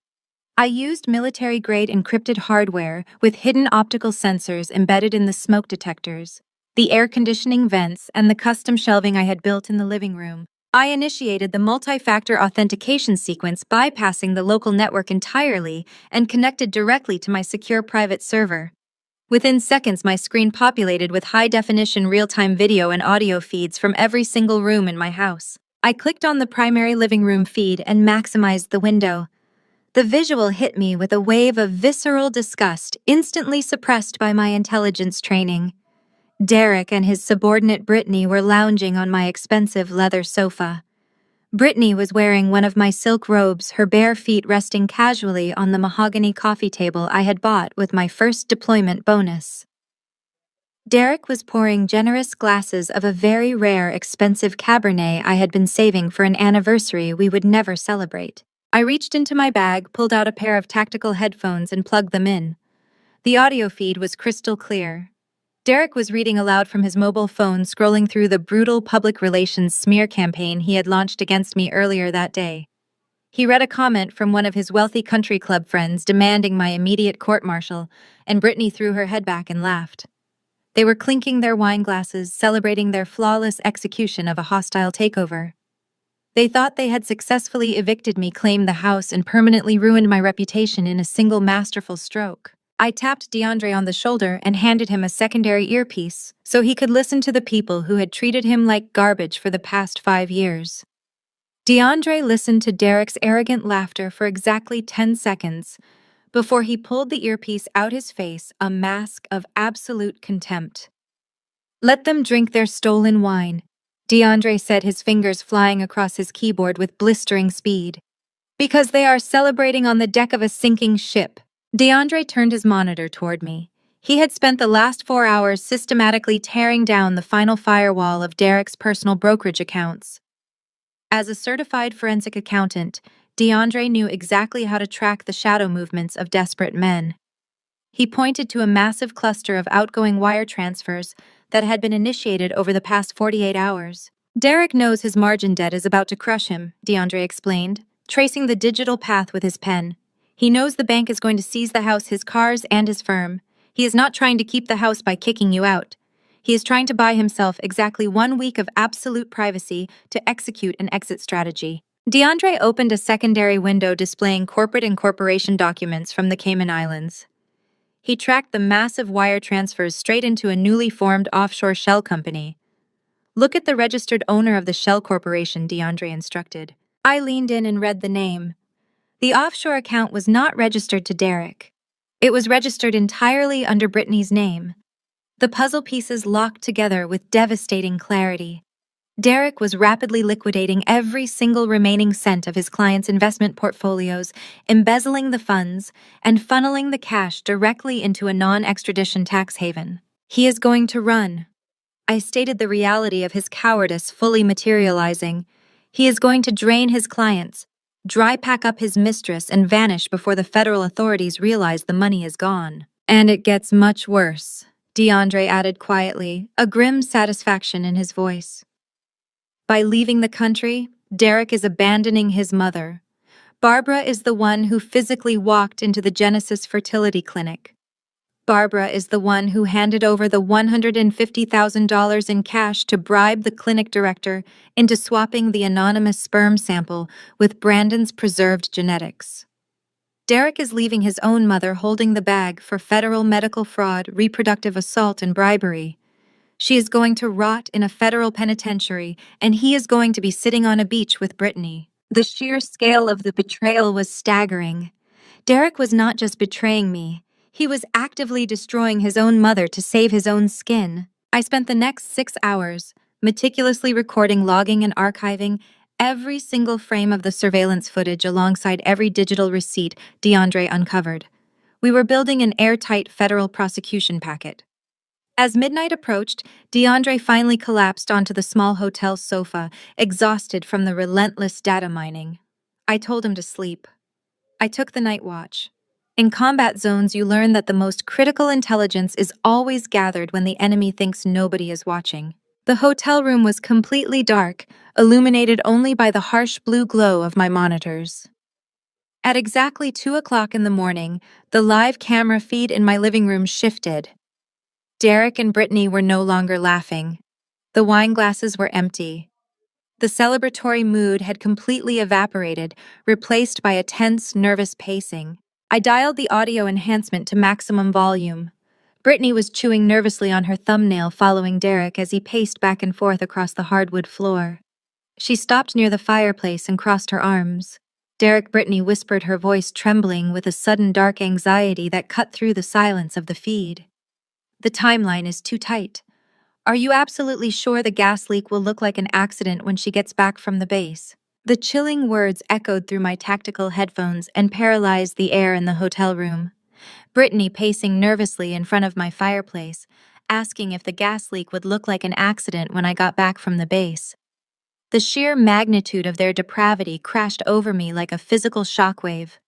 I used military-grade encrypted hardware with hidden optical sensors embedded in the smoke detectors, the air conditioning vents, and the custom shelving I had built in the living room. I initiated the multi-factor authentication sequence, bypassing the local network entirely and connected directly to my secure private server. Within seconds, my screen populated with high-definition real-time video and audio feeds from every single room in my house. I clicked on the primary living room feed and maximized the window. The visual hit me with a wave of visceral disgust, instantly suppressed by my intelligence training. Derek and his subordinate Brittany were lounging on my expensive leather sofa. Brittany was wearing one of my silk robes, her bare feet resting casually on the mahogany coffee table I had bought with my first deployment bonus. Derek was pouring generous glasses of a very rare, expensive Cabernet I had been saving for an anniversary we would never celebrate. I reached into my bag, pulled out a pair of tactical headphones, and plugged them in. The audio feed was crystal clear. Derek was reading aloud from his mobile phone, scrolling through the brutal public relations smear campaign he had launched against me earlier that day. He read a comment from one of his wealthy country club friends demanding my immediate court-martial, and Brittany threw her head back and laughed. They were clinking their wine glasses, celebrating their flawless execution of a hostile takeover. They thought they had successfully evicted me, claimed the house, and permanently ruined my reputation in a single masterful stroke. I tapped DeAndre on the shoulder and handed him a secondary earpiece so he could listen to the people who had treated him like garbage for the past 5 years. DeAndre listened to Derek's arrogant laughter for exactly 10 seconds before he pulled the earpiece out his face, a mask of absolute contempt. "Let them drink their stolen wine," DeAndre said, his fingers flying across his keyboard with blistering speed. "Because they are celebrating on the deck of a sinking ship." DeAndre turned his monitor toward me. He had spent the last 4 hours systematically tearing down the final firewall of Derek's personal brokerage accounts. As a certified forensic accountant, DeAndre knew exactly how to track the shadow movements of desperate men. He pointed to a massive cluster of outgoing wire transfers that had been initiated over the past 48 hours. "Derek knows his margin debt is about to crush him," DeAndre explained, tracing the digital path with his pen. "He knows the bank is going to seize the house, his cars, and his firm. He is not trying to keep the house by kicking you out. He is trying to buy himself exactly 1 week of absolute privacy to execute an exit strategy." DeAndre opened a secondary window displaying corporate and corporation documents from the Cayman Islands. He tracked the massive wire transfers straight into a newly formed offshore shell company. "Look at the registered owner of the shell corporation," DeAndre instructed. I leaned in and read the name. The offshore account was not registered to Derek. It was registered entirely under Brittany's name. The puzzle pieces locked together with devastating clarity. Derek was rapidly liquidating every single remaining cent of his clients' investment portfolios, embezzling the funds, and funneling the cash directly into a non-extradition tax haven. "He is going to run." I stated the reality of his cowardice fully materializing. "He is going to drain his clients, dry pack up his mistress, and vanish before the federal authorities realize the money is gone." "And it gets much worse," DeAndre added quietly, a grim satisfaction in his voice. "By leaving the country, Derek is abandoning his mother. Barbara is the one who physically walked into the Genesis fertility clinic. Barbara is the one who handed over the $150,000 in cash to bribe the clinic director into swapping the anonymous sperm sample with Brandon's preserved genetics. Derek is leaving his own mother holding the bag for federal medical fraud, reproductive assault, and bribery. She is going to rot in a federal penitentiary, and he is going to be sitting on a beach with Brittany. The sheer scale of the betrayal was staggering. Derek was not just betraying me, he was actively destroying his own mother to save his own skin. I spent the next 6 hours meticulously recording, logging, and archiving every single frame of the surveillance footage alongside every digital receipt DeAndre uncovered. We were building an airtight federal prosecution packet. As midnight approached, DeAndre finally collapsed onto the small hotel sofa, exhausted from the relentless data mining. I told him to sleep. I took the night watch. In combat zones, you learn that the most critical intelligence is always gathered when the enemy thinks nobody is watching. The hotel room was completely dark, illuminated only by the harsh blue glow of my monitors. At exactly 2 o'clock in the morning, the live camera feed in my living room shifted. Derek and Brittany were no longer laughing. The wine glasses were empty. The celebratory mood had completely evaporated, replaced by a tense, nervous pacing. I dialed the audio enhancement to maximum volume. Brittany was chewing nervously on her thumbnail, following Derek as he paced back and forth across the hardwood floor. She stopped near the fireplace and crossed her arms. Brittany whispered, her voice trembling with a sudden dark anxiety that cut through the silence of the feed. The timeline is too tight. Are you absolutely sure the gas leak will look like an accident when she gets back from the base? The chilling words echoed through my tactical headphones and paralyzed the air in the hotel room. Brittany pacing nervously in front of my fireplace, asking if the gas leak would look like an accident when I got back from the base. The sheer magnitude of their depravity crashed over me like a physical shockwave.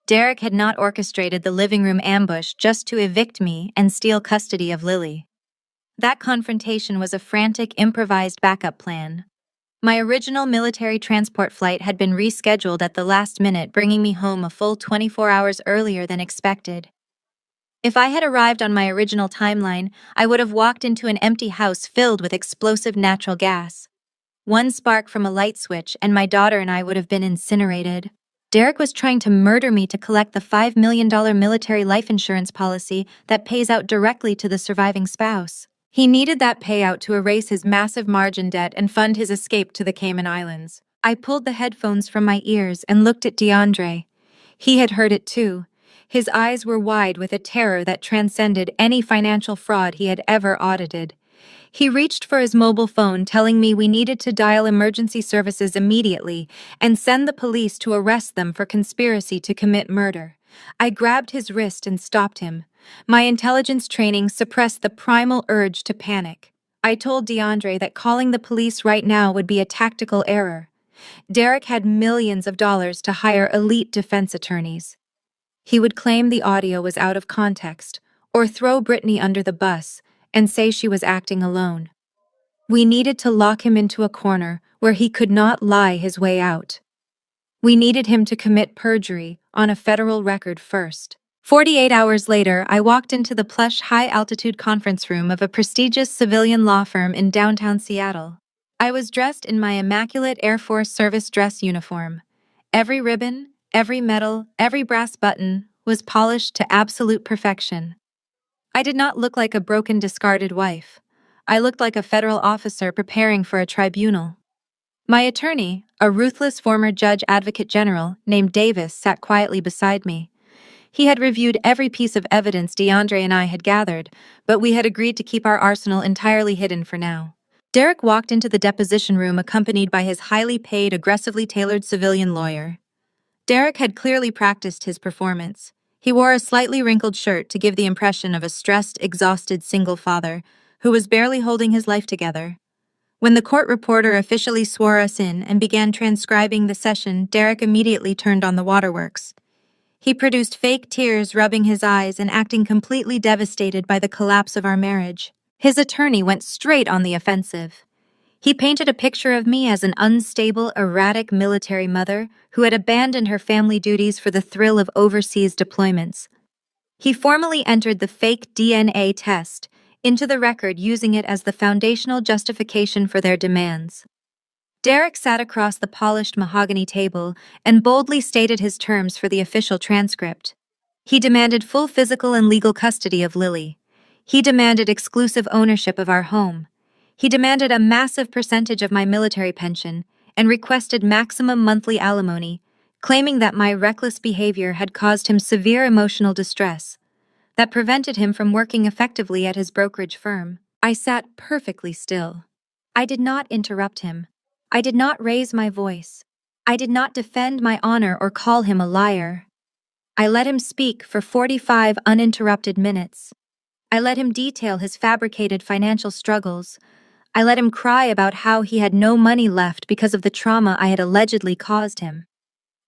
Derek had not orchestrated the living room ambush just to evict me and steal custody of Lily. That confrontation was a frantic, improvised backup plan. My original military transport flight had been rescheduled at the last minute, bringing me home a full 24 hours earlier than expected. If I had arrived on my original timeline, I would have walked into an empty house filled with explosive natural gas. One spark from a light switch, and my daughter and I would have been incinerated. Derek was trying to murder me to collect the $5 million military life insurance policy that pays out directly to the surviving spouse. He needed that payout to erase his massive margin debt and fund his escape to the Cayman Islands. I pulled the headphones from my ears and looked at DeAndre. He had heard it too. His eyes were wide with a terror that transcended any financial fraud he had ever audited. He reached for his mobile phone, telling me we needed to dial emergency services immediately and send the police to arrest them for conspiracy to commit murder. I grabbed his wrist and stopped him. My intelligence training suppressed the primal urge to panic. I told DeAndre that calling the police right now would be a tactical error. Derek had millions of dollars to hire elite defense attorneys. He would claim the audio was out of context, or throw Brittany under the bus and say she was acting alone. We needed to lock him into a corner where he could not lie his way out. We needed him to commit perjury on a federal record first. 48 hours later, I walked into the plush, high-altitude conference room of a prestigious civilian law firm in downtown Seattle. I was dressed in my immaculate Air Force service dress uniform. Every ribbon, every medal, every brass button was polished to absolute perfection. I did not look like a broken, discarded wife. I looked like a federal officer preparing for a tribunal. My attorney, a ruthless former judge advocate general named Davis, sat quietly beside me. He had reviewed every piece of evidence DeAndre and I had gathered, but we had agreed to keep our arsenal entirely hidden for now. Derek walked into the deposition room accompanied by his highly paid, aggressively tailored civilian lawyer. Derek had clearly practiced his performance. He wore a slightly wrinkled shirt to give the impression of a stressed, exhausted single father who was barely holding his life together. When the court reporter officially swore us in and began transcribing the session, Derek immediately turned on the waterworks. He produced fake tears, rubbing his eyes and acting completely devastated by the collapse of our marriage. His attorney went straight on the offensive. He painted a picture of me as an unstable, erratic military mother who had abandoned her family duties for the thrill of overseas deployments. He formally entered the fake DNA test into the record, using it as the foundational justification for their demands. Derek sat across the polished mahogany table and boldly stated his terms for the official transcript. He demanded full physical and legal custody of Lily. He demanded exclusive ownership of our home. He demanded a massive percentage of my military pension and requested maximum monthly alimony, claiming that my reckless behavior had caused him severe emotional distress that prevented him from working effectively at his brokerage firm. I sat perfectly still. I did not interrupt him. I did not raise my voice. I did not defend my honor or call him a liar. I let him speak for 45 uninterrupted minutes. I let him detail his fabricated financial struggles. I let him cry about how he had no money left because of the trauma I had allegedly caused him.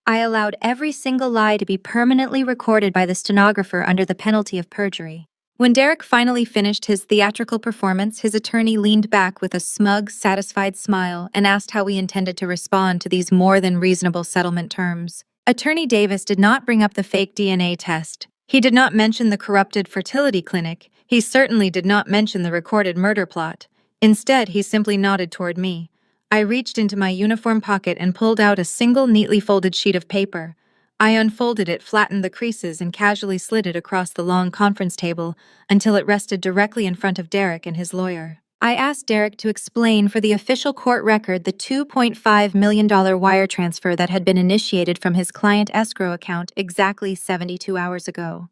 I allowed every single lie to be permanently recorded by the stenographer under the penalty of perjury. When Derek finally finished his theatrical performance, his attorney leaned back with a smug, satisfied smile and asked how we intended to respond to these more than reasonable settlement terms. Attorney Davis did not bring up the fake DNA test. He did not mention the corrupted fertility clinic. He certainly did not mention the recorded murder plot. Instead, he simply nodded toward me. I reached into my uniform pocket and pulled out a single neatly folded sheet of paper. I unfolded it, flattened the creases, and casually slid it across the long conference table until it rested directly in front of Derek and his lawyer. I asked Derek to explain for the official court record the $2.5 million wire transfer that had been initiated from his client escrow account exactly 72 hours ago.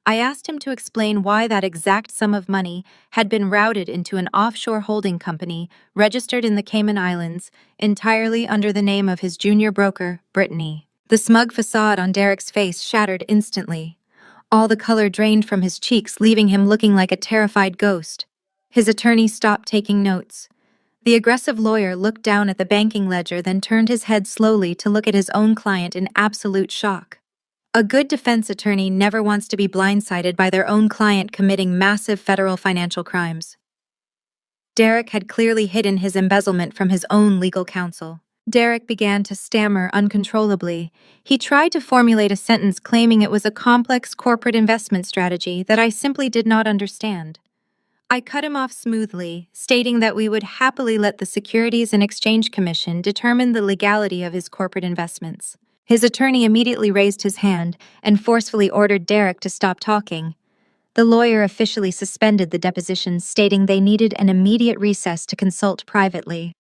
I asked him to explain why that exact sum of money had been routed into an offshore holding company registered in the Cayman Islands entirely under the name of his junior broker, Brittany. The smug facade on Derek's face shattered instantly. All the color drained from his cheeks, leaving him looking like a terrified ghost. His attorney stopped taking notes. The aggressive lawyer looked down at the banking ledger, then turned his head slowly to look at his own client in absolute shock. A good defense attorney never wants to be blindsided by their own client committing massive federal financial crimes. Derek had clearly hidden his embezzlement from his own legal counsel. Derek began to stammer uncontrollably. He tried to formulate a sentence claiming it was a complex corporate investment strategy that I simply did not understand. I cut him off smoothly, stating that we would happily let the Securities and Exchange Commission determine the legality of his corporate investments. His attorney immediately raised his hand and forcefully ordered Derek to stop talking. The lawyer officially suspended the deposition, stating they needed an immediate recess to consult privately.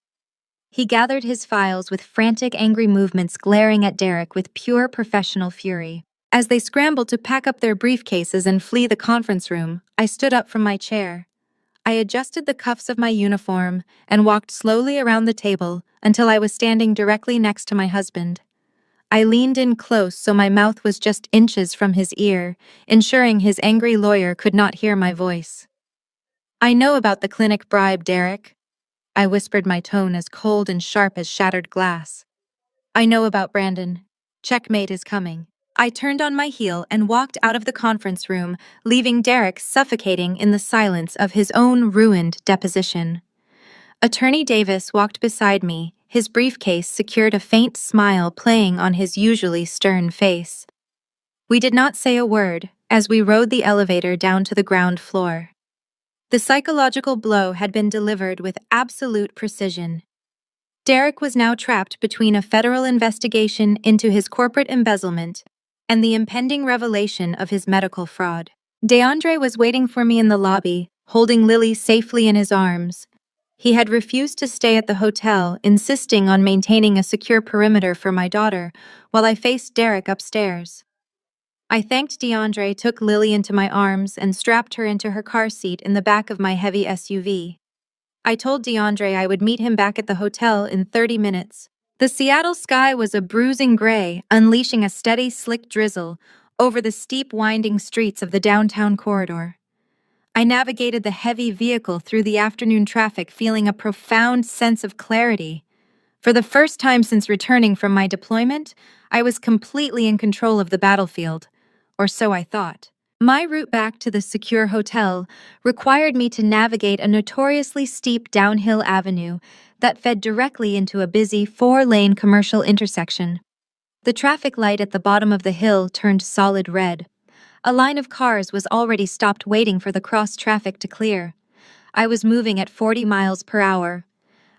He gathered his files with frantic, angry movements, glaring at Derek with pure professional fury. As they scrambled to pack up their briefcases and flee the conference room, I stood up from my chair. I adjusted the cuffs of my uniform and walked slowly around the table until I was standing directly next to my husband. I leaned in close so my mouth was just inches from his ear, ensuring his angry lawyer could not hear my voice. "I know about the clinic bribe, Derek," I whispered, my tone as cold and sharp as shattered glass. "I know about Brandon. Checkmate is coming." I turned on my heel and walked out of the conference room, leaving Derek suffocating in the silence of his own ruined deposition. Attorney Davis walked beside me, his briefcase secured, a faint smile playing on his usually stern face. We did not say a word as we rode the elevator down to the ground floor. The psychological blow had been delivered with absolute precision. Derek was now trapped between a federal investigation into his corporate embezzlement and the impending revelation of his medical fraud. DeAndre was waiting for me in the lobby, holding Lily safely in his arms. He had refused to stay at the hotel, insisting on maintaining a secure perimeter for my daughter, while I faced Derek upstairs. I thanked DeAndre, took Lily into my arms, and strapped her into her car seat in the back of my heavy SUV. I told DeAndre I would meet him back at the hotel in 30 minutes. The Seattle sky was a bruising gray, unleashing a steady, slick drizzle over the steep, winding streets of the downtown corridor. I navigated the heavy vehicle through the afternoon traffic, feeling a profound sense of clarity. For the first time since returning from my deployment, I was completely in control of the battlefield, or so I thought. My route back to the secure hotel required me to navigate a notoriously steep downhill avenue that fed directly into a busy four-lane commercial intersection. The traffic light at the bottom of the hill turned solid red. A line of cars was already stopped waiting for the cross traffic to clear. I was moving at 40 miles per hour.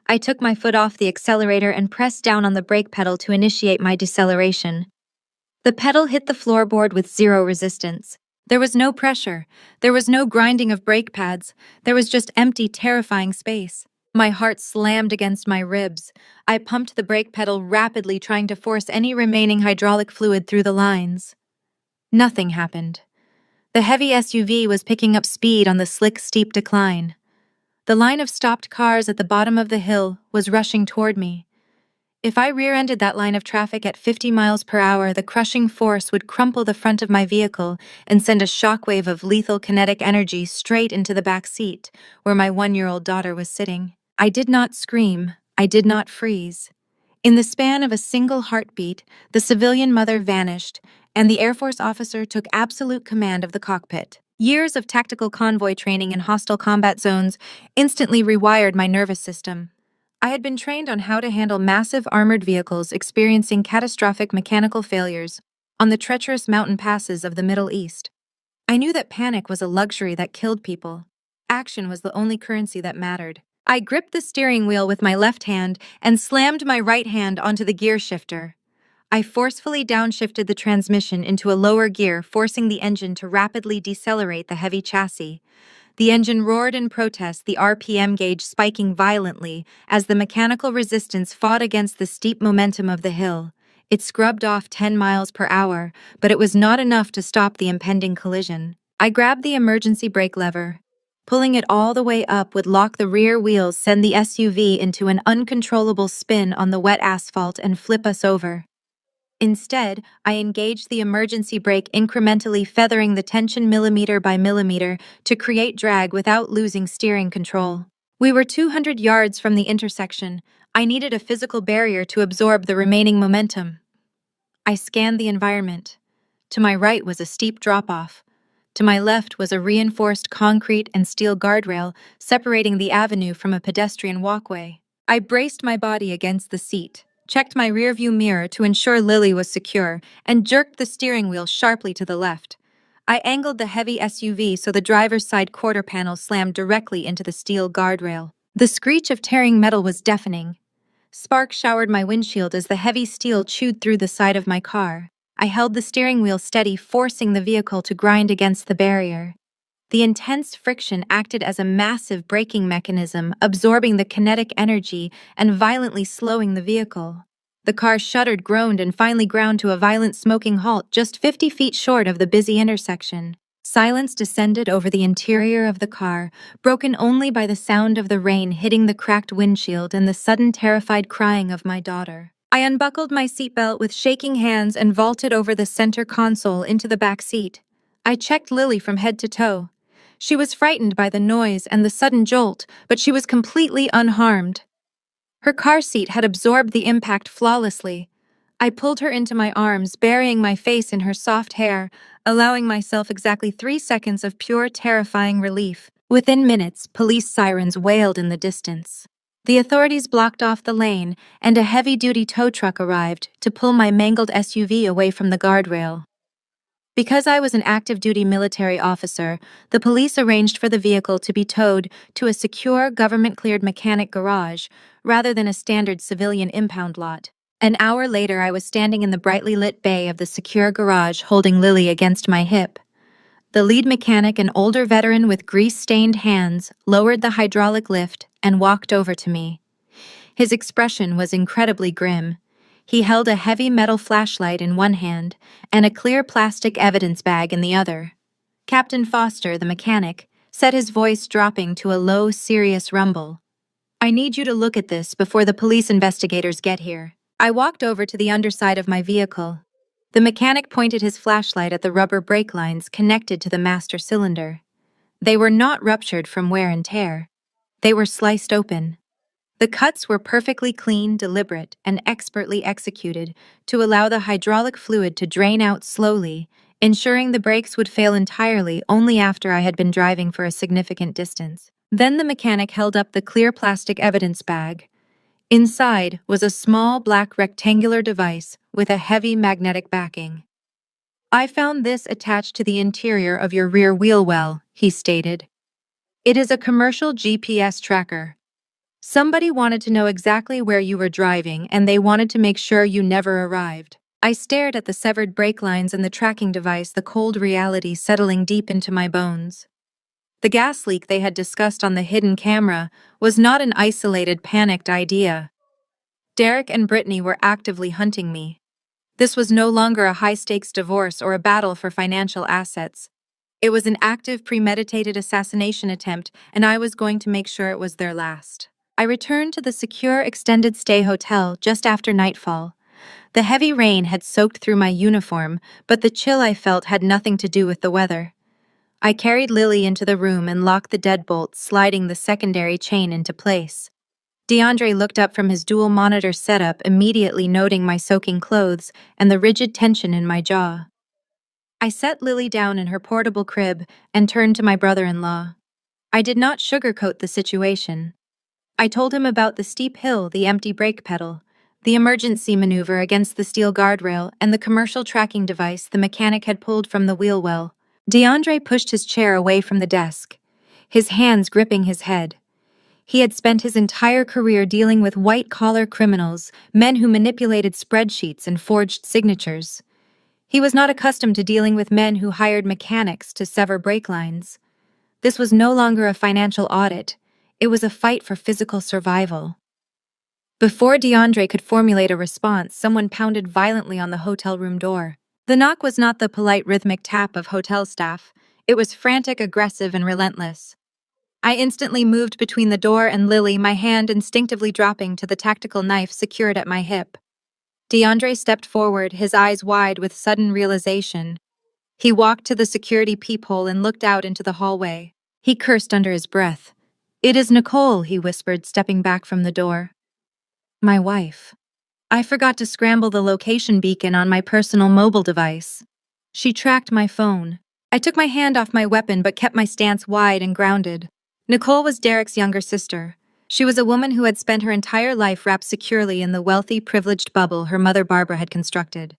I took my foot off the accelerator and pressed down on the brake pedal to initiate my deceleration. The pedal hit the floorboard with zero resistance. There was no pressure. There was no grinding of brake pads. There was just empty, terrifying space. My heart slammed against my ribs. I pumped the brake pedal rapidly, trying to force any remaining hydraulic fluid through the lines. Nothing happened. The heavy SUV was picking up speed on the slick, steep decline. The line of stopped cars at the bottom of the hill was rushing toward me. If I rear-ended that line of traffic at 50 miles per hour, the crushing force would crumple the front of my vehicle and send a shockwave of lethal kinetic energy straight into the back seat, where my one-year-old daughter was sitting. I did not scream. I did not freeze. In the span of a single heartbeat, the civilian mother vanished, and the Air Force officer took absolute command of the cockpit. Years of tactical convoy training in hostile combat zones instantly rewired my nervous system. I had been trained on how to handle massive armored vehicles experiencing catastrophic mechanical failures on the treacherous mountain passes of the Middle East. I knew that panic was a luxury that killed people. Action was the only currency that mattered. I gripped the steering wheel with my left hand and slammed my right hand onto the gear shifter. I forcefully downshifted the transmission into a lower gear, forcing the engine to rapidly decelerate the heavy chassis. The engine roared in protest, the RPM gauge spiking violently as the mechanical resistance fought against the steep momentum of the hill. It scrubbed off 10 miles per hour, but it was not enough to stop the impending collision. I grabbed the emergency brake lever. Pulling it all the way up would lock the rear wheels, send the SUV into an uncontrollable spin on the wet asphalt, and flip us over. Instead, I engaged the emergency brake, incrementally feathering the tension millimeter by millimeter to create drag without losing steering control. We were 200 yards from the intersection. I needed a physical barrier to absorb the remaining momentum. I scanned the environment. To my right was a steep drop-off. To my left was a reinforced concrete and steel guardrail separating the avenue from a pedestrian walkway. I braced my body against the seat, checked my rearview mirror to ensure Lily was secure, and jerked the steering wheel sharply to the left. I angled the heavy SUV so the driver's side quarter panel slammed directly into the steel guardrail. The screech of tearing metal was deafening. Sparks showered my windshield as the heavy steel chewed through the side of my car. I held the steering wheel steady, forcing the vehicle to grind against the barrier. The intense friction acted as a massive braking mechanism, absorbing the kinetic energy and violently slowing the vehicle. The car shuddered, groaned, and finally ground to a violent smoking halt just 50 feet short of the busy intersection. Silence descended over the interior of the car, broken only by the sound of the rain hitting the cracked windshield and the sudden terrified crying of my daughter. I unbuckled my seatbelt with shaking hands and vaulted over the center console into the back seat. I checked Lily from head to toe. She was frightened by the noise and the sudden jolt, but she was completely unharmed. Her car seat had absorbed the impact flawlessly. I pulled her into my arms, burying my face in her soft hair, allowing myself exactly 3 seconds of pure, terrifying relief. Within minutes, police sirens wailed in the distance. The authorities blocked off the lane, and a heavy-duty tow truck arrived to pull my mangled SUV away from the guardrail. Because I was an active-duty military officer, the police arranged for the vehicle to be towed to a secure, government-cleared mechanic garage rather than a standard civilian impound lot. An hour later, I was standing in the brightly lit bay of the secure garage holding Lily against my hip. The lead mechanic, an older veteran with grease-stained hands, lowered the hydraulic lift and walked over to me. His expression was incredibly grim. He held a heavy metal flashlight in one hand and a clear plastic evidence bag in the other. Captain Foster, the mechanic, said, his voice dropping to a low, serious rumble. "I need you to look at this before the police investigators get here." I walked over to the underside of my vehicle. The mechanic pointed his flashlight at the rubber brake lines connected to the master cylinder. They were not ruptured from wear and tear. They were sliced open. The cuts were perfectly clean, deliberate, and expertly executed to allow the hydraulic fluid to drain out slowly, ensuring the brakes would fail entirely only after I had been driving for a significant distance. Then the mechanic held up the clear plastic evidence bag. Inside was a small black rectangular device with a heavy magnetic backing. "I found this attached to the interior of your rear wheel well," he stated. "It is a commercial GPS tracker. Somebody wanted to know exactly where you were driving, and they wanted to make sure you never arrived." I stared at the severed brake lines and the tracking device, the cold reality settling deep into my bones. The gas leak they had discussed on the hidden camera was not an isolated, panicked idea. Derek and Brittany were actively hunting me. This was no longer a high-stakes divorce or a battle for financial assets. It was an active, premeditated assassination attempt, and I was going to make sure it was their last. I returned to the secure extended-stay hotel just after nightfall. The heavy rain had soaked through my uniform, but the chill I felt had nothing to do with the weather. I carried Lily into the room and locked the deadbolt, sliding the secondary chain into place. DeAndre looked up from his dual-monitor setup, immediately noting my soaking clothes and the rigid tension in my jaw. I set Lily down in her portable crib and turned to my brother-in-law. I did not sugarcoat the situation. I told him about the steep hill, the empty brake pedal, the emergency maneuver against the steel guardrail, and the commercial tracking device the mechanic had pulled from the wheel well. DeAndre pushed his chair away from the desk, his hands gripping his head. He had spent his entire career dealing with white-collar criminals, men who manipulated spreadsheets and forged signatures. He was not accustomed to dealing with men who hired mechanics to sever brake lines. This was no longer a financial audit. It was a fight for physical survival. Before DeAndre could formulate a response, someone pounded violently on the hotel room door. The knock was not the polite rhythmic tap of hotel staff. It was frantic, aggressive, and relentless. I instantly moved between the door and Lily, my hand instinctively dropping to the tactical knife secured at my hip. DeAndre stepped forward, his eyes wide with sudden realization. He walked to the security peephole and looked out into the hallway. He cursed under his breath. "It is Nicole," he whispered, stepping back from the door. "My wife." I forgot to scramble the location beacon on my personal mobile device. She tracked my phone. I took my hand off my weapon but kept my stance wide and grounded. Nicole was Derek's younger sister. She was a woman who had spent her entire life wrapped securely in the wealthy, privileged bubble her mother Barbara had constructed.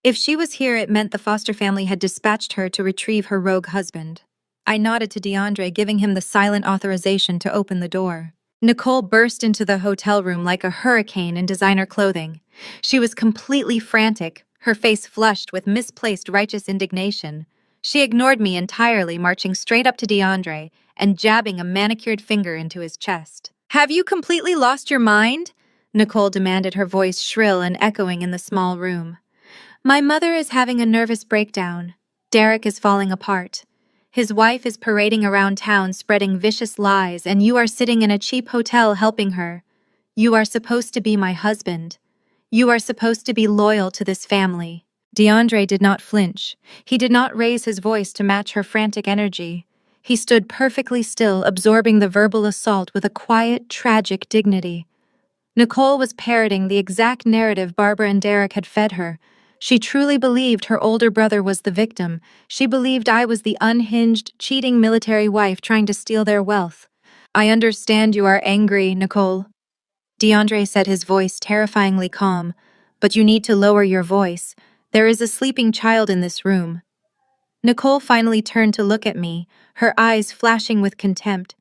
If she was here, it meant the foster family had dispatched her to retrieve her rogue husband. I nodded to DeAndre, giving him the silent authorization to open the door. Nicole burst into the hotel room like a hurricane in designer clothing. She was completely frantic, her face flushed with misplaced righteous indignation. She ignored me entirely, marching straight up to DeAndre and jabbing a manicured finger into his chest. "Have you completely lost your mind?" Nicole demanded, her voice shrill and echoing in the small room. "My mother is having a nervous breakdown. Derek is falling apart. His wife is parading around town spreading vicious lies, and you are sitting in a cheap hotel helping her. You are supposed to be my husband. You are supposed to be loyal to this family." DeAndre did not flinch. He did not raise his voice to match her frantic energy. He stood perfectly still, absorbing the verbal assault with a quiet, tragic dignity. Nicole was parroting the exact narrative Barbara and Derek had fed her. She truly believed her older brother was the victim. She believed I was the unhinged, cheating military wife trying to steal their wealth. "I understand you are angry, Nicole," DeAndre said, his voice terrifyingly calm. "But you need to lower your voice. There is a sleeping child in this room." Nicole finally turned to look at me, her eyes flashing with contempt.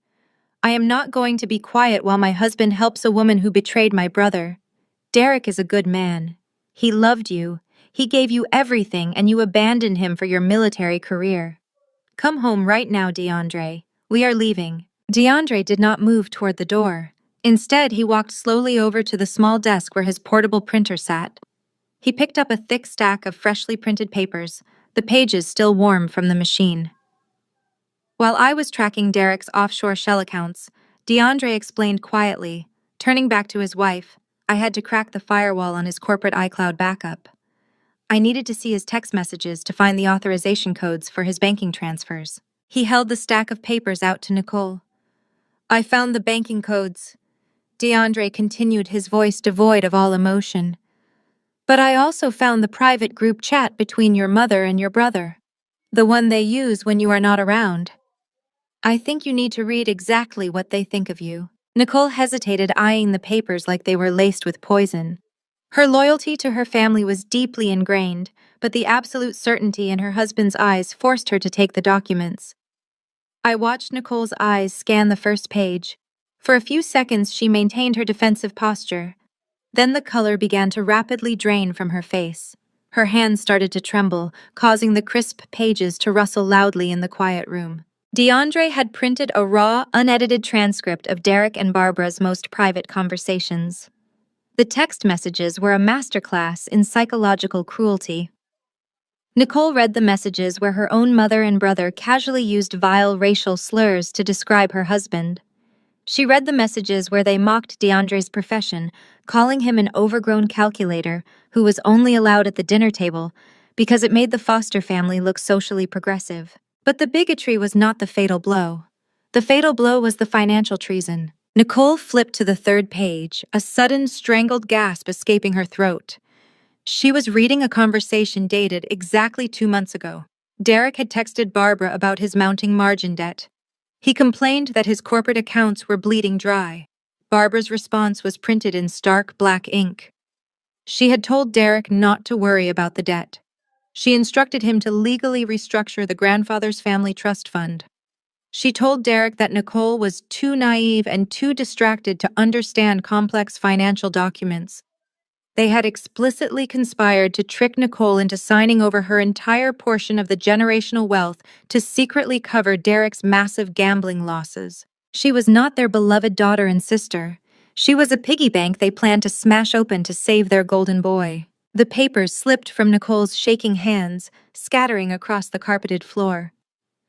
"I am not going to be quiet while my husband helps a woman who betrayed my brother. Derek is a good man. He loved you. He gave you everything, and you abandoned him for your military career. Come home right now, DeAndre. We are leaving." DeAndre did not move toward the door. Instead, he walked slowly over to the small desk where his portable printer sat. He picked up a thick stack of freshly printed papers, the pages still warm from the machine. While I was tracking Derek's offshore shell accounts, DeAndre explained quietly, turning back to his wife, "I had to crack the firewall on his corporate iCloud backup. I needed to see his text messages to find the authorization codes for his banking transfers." He held the stack of papers out to Nicole. "I found the banking codes," DeAndre continued, his voice devoid of all emotion. "But I also found the private group chat between your mother and your brother." The one they use when you are not around. I think you need to read exactly what they think of you. Nicole hesitated, eyeing the papers like they were laced with poison. Her loyalty to her family was deeply ingrained, but the absolute certainty in her husband's eyes forced her to take the documents. I watched Nicole's eyes scan the first page. For a few seconds, she maintained her defensive posture. Then the color began to rapidly drain from her face. Her hands started to tremble, causing the crisp pages to rustle loudly in the quiet room. DeAndre had printed a raw, unedited transcript of Derek and Barbara's most private conversations. The text messages were a masterclass in psychological cruelty. Nicole read the messages where her own mother and brother casually used vile racial slurs to describe her husband. She read the messages where they mocked DeAndre's profession, calling him an overgrown calculator who was only allowed at the dinner table because it made the Foster family look socially progressive. But the bigotry was not the fatal blow. The fatal blow was the financial treason. Nicole flipped to the third page, a sudden strangled gasp escaping her throat. She was reading a conversation dated exactly 2 months ago. Derek had texted Barbara about his mounting margin debt. He complained that his corporate accounts were bleeding dry. Barbara's response was printed in stark black ink. She had told Derek not to worry about the debt. She instructed him to legally restructure the grandfather's family trust fund. She told Derek that Nicole was too naive and too distracted to understand complex financial documents. They had explicitly conspired to trick Nicole into signing over her entire portion of the generational wealth to secretly cover Derek's massive gambling losses. She was not their beloved daughter and sister. She was a piggy bank they planned to smash open to save their golden boy. The papers slipped from Nicole's shaking hands, scattering across the carpeted floor.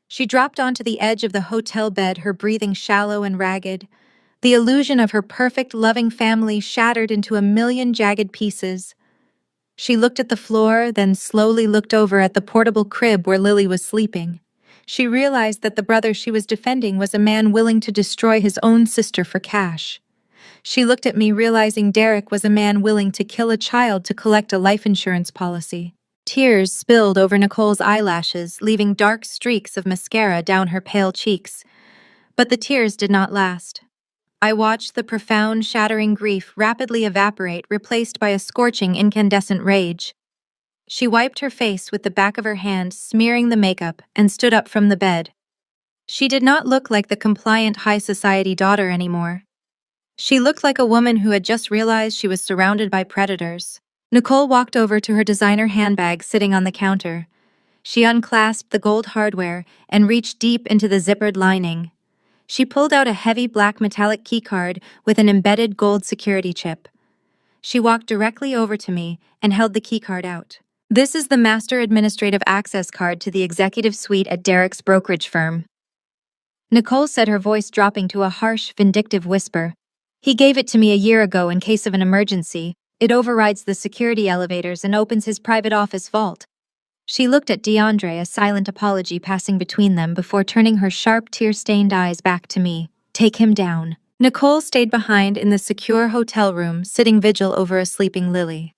She dropped onto the edge of the hotel bed, her breathing shallow and ragged. The illusion of her perfect, loving family shattered into a million jagged pieces. She looked at the floor, then slowly looked over at the portable crib where Lily was sleeping. She realized that the brother she was defending was a man willing to destroy his own sister for cash. She looked at me, realizing Derek was a man willing to kill a child to collect a life insurance policy. Tears spilled over Nicole's eyelashes, leaving dark streaks of mascara down her pale cheeks. But the tears did not last. I watched the profound, shattering grief rapidly evaporate, replaced by a scorching, incandescent rage. She wiped her face with the back of her hand, smearing the makeup, and stood up from the bed. She did not look like the compliant high society daughter anymore. She looked like a woman who had just realized she was surrounded by predators. Nicole walked over to her designer handbag sitting on the counter. She unclasped the gold hardware and reached deep into the zippered lining. She pulled out a heavy black metallic keycard with an embedded gold security chip. She walked directly over to me and held the keycard out. This is the master administrative access card to the executive suite at Derek's brokerage firm. Nicole said, her voice dropping to a harsh, vindictive whisper. He gave it to me a year ago in case of an emergency. It overrides the security elevators and opens his private office vault. She looked at DeAndre, a silent apology passing between them before turning her sharp, tear-stained eyes back to me. Take him down. Nicole stayed behind in the secure hotel room, sitting vigil over a sleeping Lily.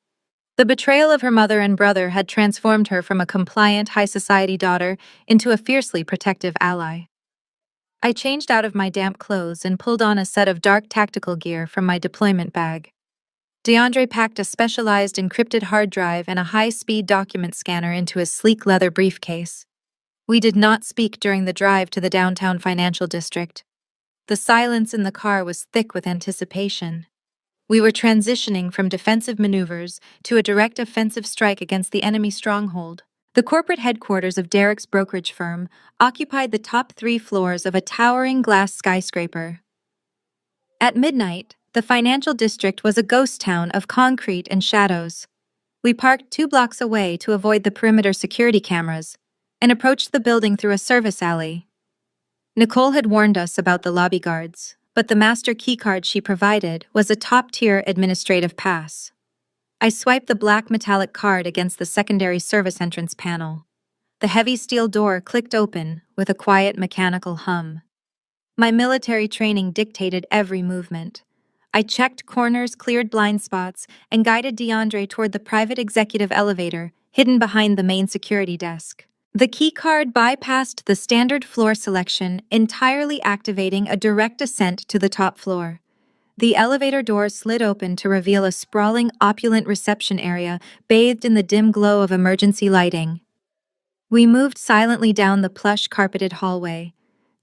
The betrayal of her mother and brother had transformed her from a compliant, high-society daughter into a fiercely protective ally. I changed out of my damp clothes and pulled on a set of dark tactical gear from my deployment bag. DeAndre packed a specialized encrypted hard drive and a high-speed document scanner into his sleek leather briefcase. We did not speak during the drive to the downtown financial district. The silence in the car was thick with anticipation. We were transitioning from defensive maneuvers to a direct offensive strike against the enemy stronghold. The corporate headquarters of Derek's brokerage firm occupied the top 3 floors of a towering glass skyscraper. At midnight, the financial district was a ghost town of concrete and shadows. We parked 2 blocks away to avoid the perimeter security cameras and approached the building through a service alley. Nicole had warned us about the lobby guards, but the master keycard she provided was a top-tier administrative pass. I swiped the black metallic card against the secondary service entrance panel. The heavy steel door clicked open with a quiet mechanical hum. My military training dictated every movement. I checked corners, cleared blind spots, and guided DeAndre toward the private executive elevator, hidden behind the main security desk. The keycard bypassed the standard floor selection, entirely activating a direct ascent to the top floor. The elevator doors slid open to reveal a sprawling, opulent reception area bathed in the dim glow of emergency lighting. We moved silently down the plush carpeted hallway.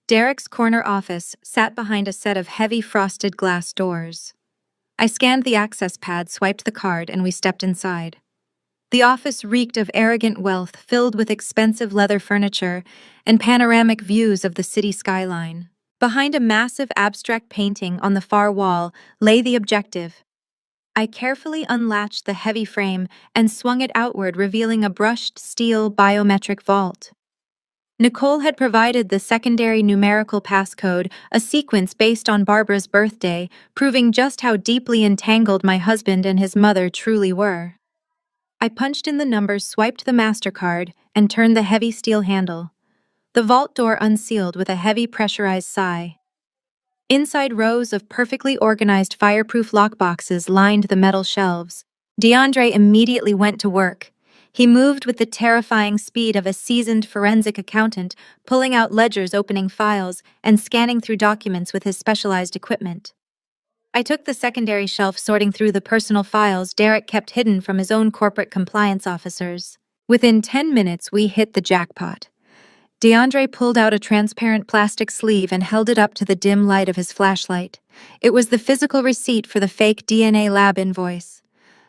Derek's corner office sat behind a set of heavy frosted glass doors. I scanned the access pad, swiped the card, and we stepped inside. The office reeked of arrogant wealth filled with expensive leather furniture and panoramic views of the city skyline. Behind a massive abstract painting on the far wall lay the objective. I carefully unlatched the heavy frame and swung it outward, revealing a brushed steel biometric vault. Nicole had provided the secondary numerical passcode, a sequence based on Barbara's birthday, proving just how deeply entangled my husband and his mother truly were. I punched in the numbers, swiped the MasterCard, and turned the heavy steel handle. The vault door unsealed with a heavy pressurized sigh. Inside, rows of perfectly organized fireproof lockboxes lined the metal shelves. DeAndre immediately went to work. He moved with the terrifying speed of a seasoned forensic accountant, pulling out ledgers, opening files, and scanning through documents with his specialized equipment. I took the secondary shelf, sorting through the personal files Derek kept hidden from his own corporate compliance officers. Within 10 minutes, we hit the jackpot. DeAndre pulled out a transparent plastic sleeve and held it up to the dim light of his flashlight. It was the physical receipt for the fake DNA lab invoice.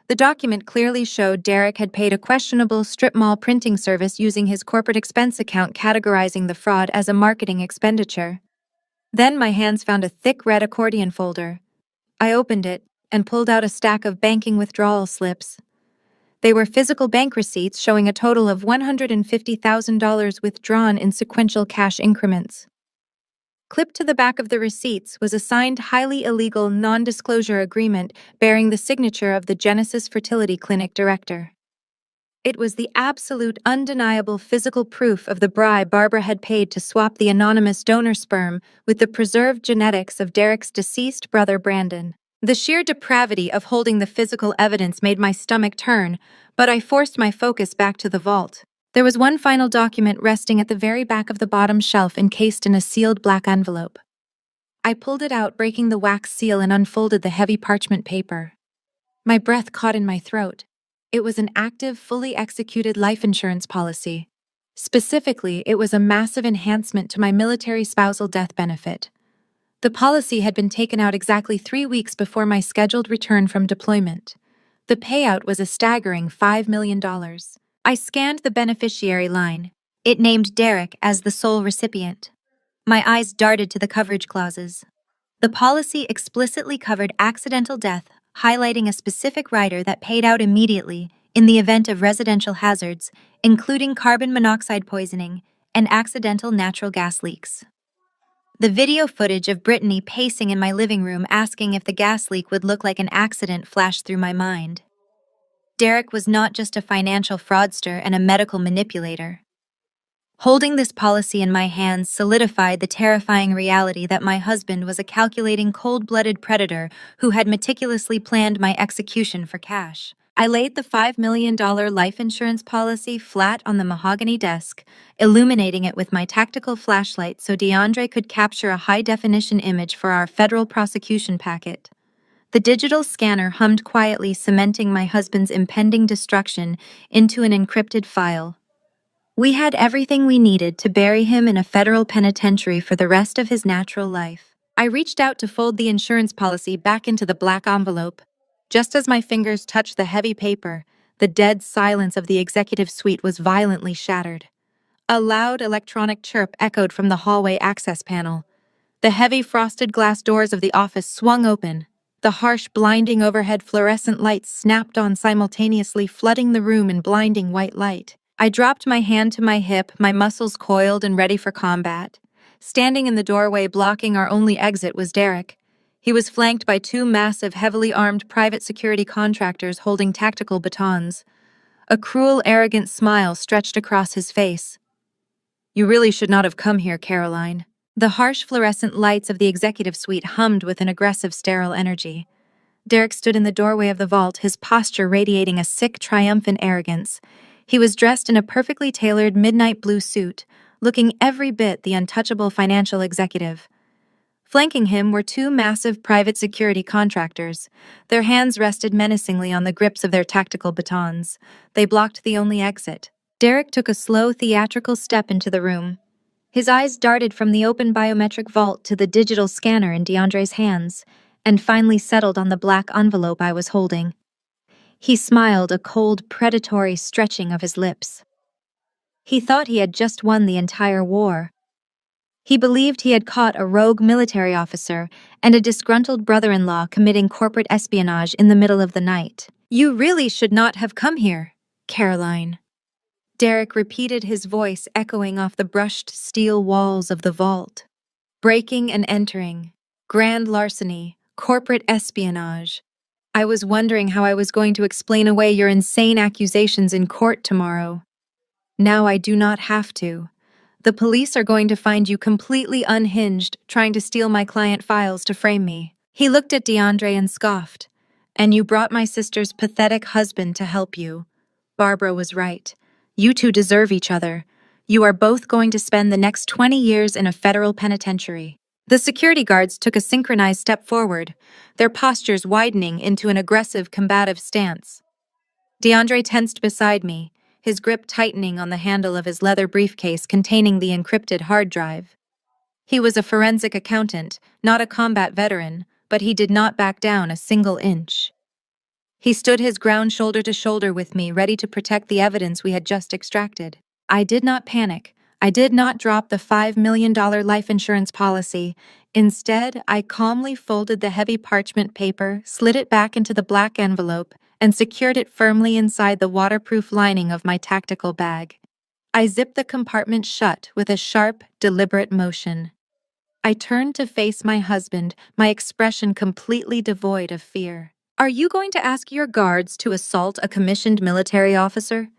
The document clearly showed Derek had paid a questionable strip mall printing service using his corporate expense account, categorizing the fraud as a marketing expenditure. Then my hands found a thick red accordion folder. I opened it and pulled out a stack of banking withdrawal slips. They were physical bank receipts showing a total of $150,000 withdrawn in sequential cash increments. Clipped to the back of the receipts was a signed, highly illegal non-disclosure agreement bearing the signature of the Genesis Fertility Clinic director. It was the absolute, undeniable physical proof of the bribe Barbara had paid to swap the anonymous donor sperm with the preserved genetics of Derek's deceased brother Brandon. The sheer depravity of holding the physical evidence made my stomach turn, but I forced my focus back to the vault. There was one final document resting at the very back of the bottom shelf, encased in a sealed black envelope. I pulled it out, breaking the wax seal, and unfolded the heavy parchment paper. My breath caught in my throat. It was an active, fully executed life insurance policy. Specifically, it was a massive enhancement to my military spousal death benefit. The policy had been taken out exactly 3 weeks before my scheduled return from deployment. The payout was a staggering $5 million. I scanned the beneficiary line. It named Derek as the sole recipient. My eyes darted to the coverage clauses. The policy explicitly covered accidental death, highlighting a specific rider that paid out immediately in the event of residential hazards, including carbon monoxide poisoning and accidental natural gas leaks. The video footage of Brittany pacing in my living room, asking if the gas leak would look like an accident, flashed through my mind. Derek was not just a financial fraudster and a medical manipulator. Holding this policy in my hands solidified the terrifying reality that my husband was a calculating, cold-blooded predator who had meticulously planned my execution for cash. I laid the $5 million life insurance policy flat on the mahogany desk, illuminating it with my tactical flashlight so DeAndre could capture a high-definition image for our federal prosecution packet. The digital scanner hummed quietly, cementing my husband's impending destruction into an encrypted file. We had everything we needed to bury him in a federal penitentiary for the rest of his natural life. I reached out to fold the insurance policy back into the black envelope. Just as my fingers touched the heavy paper, the dead silence of the executive suite was violently shattered. A loud electronic chirp echoed from the hallway access panel. The heavy frosted glass doors of the office swung open. The harsh, blinding overhead fluorescent lights snapped on simultaneously, flooding the room in blinding white light. I dropped my hand to my hip, my muscles coiled and ready for combat. Standing in the doorway, blocking our only exit, was Derek. He was flanked by 2 massive, heavily armed private security contractors holding tactical batons. A cruel, arrogant smile stretched across his face. "You really should not have come here, Caroline." The harsh fluorescent lights of the executive suite hummed with an aggressive, sterile energy. Derek stood in the doorway of the vault, his posture radiating a sick, triumphant arrogance. He was dressed in a perfectly tailored midnight blue suit, looking every bit the untouchable financial executive. Flanking him were two massive private security contractors. Their hands rested menacingly on the grips of their tactical batons. They blocked the only exit. Derek took a slow, theatrical step into the room. His eyes darted from the open biometric vault to the digital scanner in DeAndre's hands, and finally settled on the black envelope I was holding. He smiled, a cold, predatory stretching of his lips. He thought he had just won the entire war. He believed he had caught a rogue military officer and a disgruntled brother-in-law committing corporate espionage in the middle of the night. "You really should not have come here, Caroline." Derek repeated, his voice echoing off the brushed steel walls of the vault. "Breaking and entering, grand larceny, corporate espionage. I was wondering how I was going to explain away your insane accusations in court tomorrow. Now I do not have to. The police are going to find you completely unhinged, trying to steal my client files to frame me." He looked at DeAndre and scoffed. "And you brought my sister's pathetic husband to help you. Barbara was right. You two deserve each other. You are both going to spend the next 20 years in a federal penitentiary." The security guards took a synchronized step forward, their postures widening into an aggressive, combative stance. DeAndre tensed beside me, his grip tightening on the handle of his leather briefcase containing the encrypted hard drive. He was a forensic accountant, not a combat veteran, but he did not back down a single inch. He stood his ground shoulder to shoulder with me, ready to protect the evidence we had just extracted. I did not panic. I did not drop the $5 million life insurance policy. Instead, I calmly folded the heavy parchment paper, slid it back into the black envelope, and secured it firmly inside the waterproof lining of my tactical bag. I zipped the compartment shut with a sharp, deliberate motion. I turned to face my husband, my expression completely devoid of fear. "Are you going to ask your guards to assault a commissioned military officer?"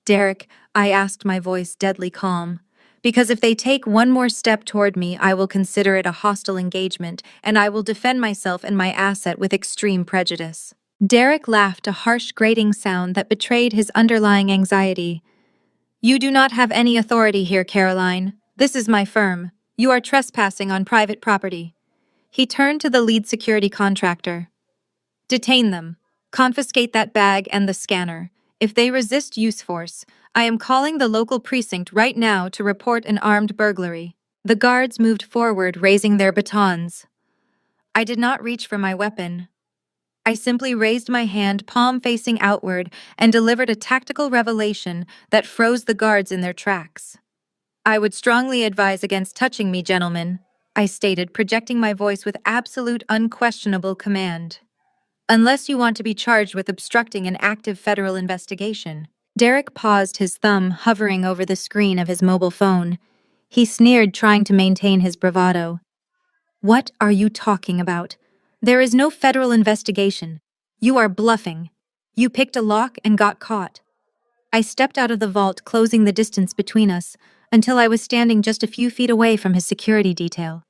"Derek," I asked, my voice deadly calm. "Because if they take one more step toward me, I will consider it a hostile engagement, and I will defend myself and my asset with extreme prejudice." Derek laughed, a harsh, grating sound that betrayed his underlying anxiety. "You do not have any authority here, Caroline. This is my firm. You are trespassing on private property." He turned to the lead security contractor. "Detain them. Confiscate that bag and the scanner. If they resist use force, I am calling the local precinct right now to report an armed burglary." The guards moved forward, raising their batons. I did not reach for my weapon. I simply raised my hand, palm facing outward, and delivered a tactical revelation that froze the guards in their tracks. "I would strongly advise against touching me, gentlemen," I stated, projecting my voice with absolute, unquestionable command. "Unless you want to be charged with obstructing an active federal investigation." Derek paused, his thumb hovering over the screen of his mobile phone. He sneered, trying to maintain his bravado. "What are you talking about? There is no federal investigation. You are bluffing. You picked a lock and got caught." I stepped out of the vault, closing the distance between us, until I was standing just a few feet away from his security detail.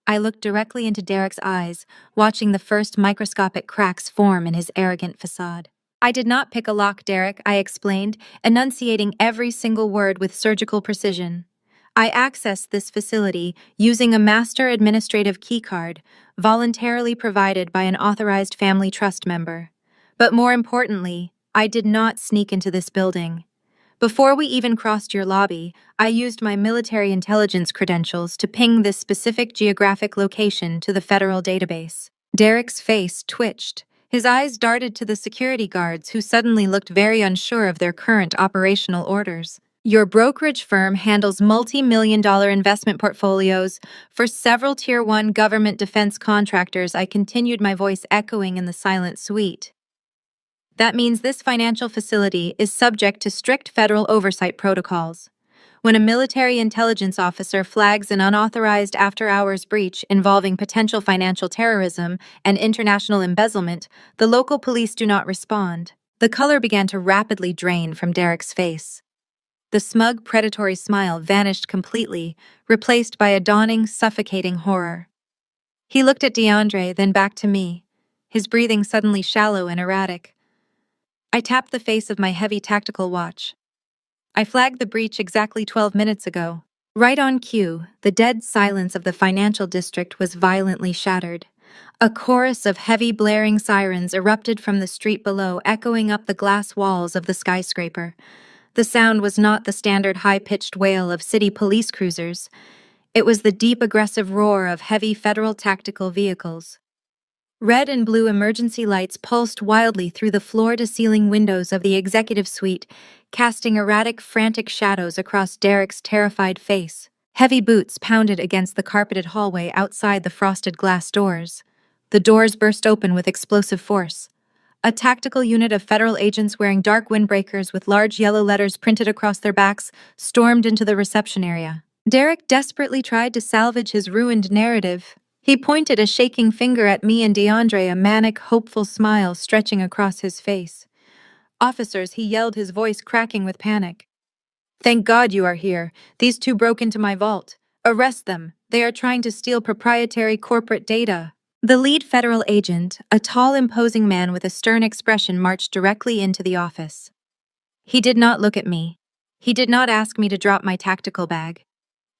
I looked directly into Derek's eyes, watching the first microscopic cracks form in his arrogant facade. "I did not pick a lock, Derek," I explained, enunciating every single word with surgical precision. "I accessed this facility using a master administrative keycard, voluntarily provided by an authorized family trust member. But more importantly, I did not sneak into this building. Before we even crossed your lobby, I used my military intelligence credentials to ping this specific geographic location to the federal database." Derek's face twitched. His eyes darted to the security guards, who suddenly looked very unsure of their current operational orders. "Your brokerage firm handles multi-million-dollar investment portfolios for several Tier 1 government defense contractors," I continued, my voice echoing in the silent suite. "That means this financial facility is subject to strict federal oversight protocols. When a military intelligence officer flags an unauthorized after-hours breach involving potential financial terrorism and international embezzlement, the local police do not respond." The color began to rapidly drain from Derek's face. The smug, predatory smile vanished completely, replaced by a dawning, suffocating horror. He looked at DeAndre, then back to me, his breathing suddenly shallow and erratic. I tapped the face of my heavy tactical watch. I flagged the breach exactly 12 minutes ago. Right on cue, the dead silence of the financial district was violently shattered. A chorus of heavy blaring sirens erupted from the street below, echoing up the glass walls of the skyscraper. The sound was not the standard high-pitched wail of city police cruisers. It was the deep aggressive roar of heavy federal tactical vehicles. Red and blue emergency lights pulsed wildly through the floor-to-ceiling windows of the executive suite, casting erratic, frantic shadows across Derek's terrified face. Heavy boots pounded against the carpeted hallway outside the frosted glass doors. The doors burst open with explosive force. A tactical unit of federal agents wearing dark windbreakers with large yellow letters printed across their backs stormed into the reception area. Derek desperately tried to salvage his ruined narrative. He pointed a shaking finger at me and DeAndre, a manic, hopeful smile stretching across his face. "Officers," he yelled, his voice cracking with panic. "Thank God you are here. These two broke into my vault. Arrest them. They are trying to steal proprietary corporate data." The lead federal agent, a tall, imposing man with a stern expression, marched directly into the office. He did not look at me. He did not ask me to drop my tactical bag.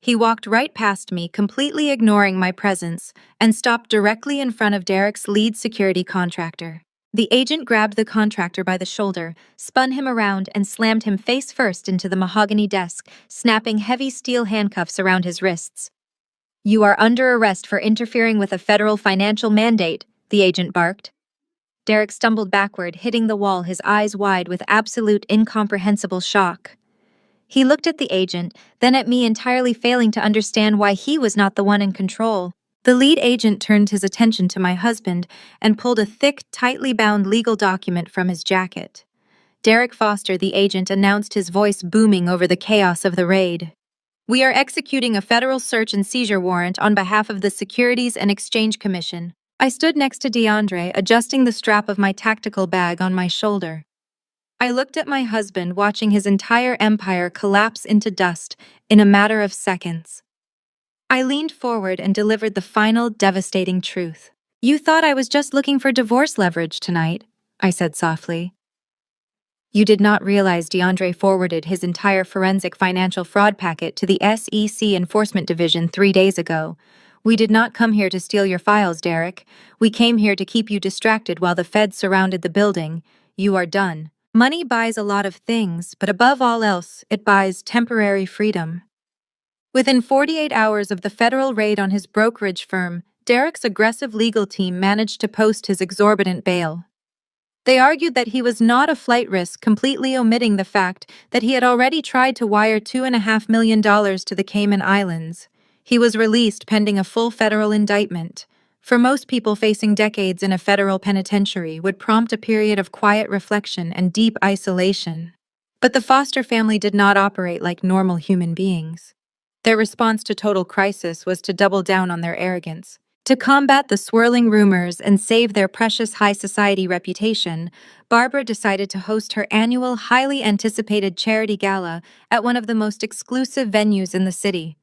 He walked right past me, completely ignoring my presence, and stopped directly in front of Derek's lead security contractor. The agent grabbed the contractor by the shoulder, spun him around, and slammed him face first into the mahogany desk, snapping heavy steel handcuffs around his wrists. "You are under arrest for interfering with a federal financial mandate," the agent barked. Derek stumbled backward, hitting the wall, his eyes wide with absolute incomprehensible shock. He looked at the agent, then at me, entirely failing to understand why he was not the one in control. The lead agent turned his attention to my husband and pulled a thick, tightly bound legal document from his jacket. Derek Foster, the agent, announced, his voice booming over the chaos of the raid. "We are executing a federal search and seizure warrant on behalf of the Securities and Exchange Commission." I stood next to DeAndre, adjusting the strap of my tactical bag on my shoulder. I looked at my husband, watching his entire empire collapse into dust in a matter of seconds. I leaned forward and delivered the final, devastating truth. "You thought I was just looking for divorce leverage tonight," I said softly. "You did not realize DeAndre forwarded his entire forensic financial fraud packet to the SEC Enforcement Division 3 days ago. We did not come here to steal your files, Derek. We came here to keep you distracted while the feds surrounded the building. You are done." Money buys a lot of things, but above all else, it buys temporary freedom. Within 48 hours of the federal raid on his brokerage firm, Derek's aggressive legal team managed to post his exorbitant bail. They argued that he was not a flight risk, completely omitting the fact that he had already tried to wire $2.5 million to the Cayman Islands. He was released pending a full federal indictment. For most people, facing decades in a federal penitentiary would prompt a period of quiet reflection and deep isolation. But the Foster family did not operate like normal human beings. Their response to total crisis was to double down on their arrogance. To combat the swirling rumors and save their precious high society reputation, Barbara decided to host her annual, highly anticipated charity gala at one of the most exclusive venues in the city.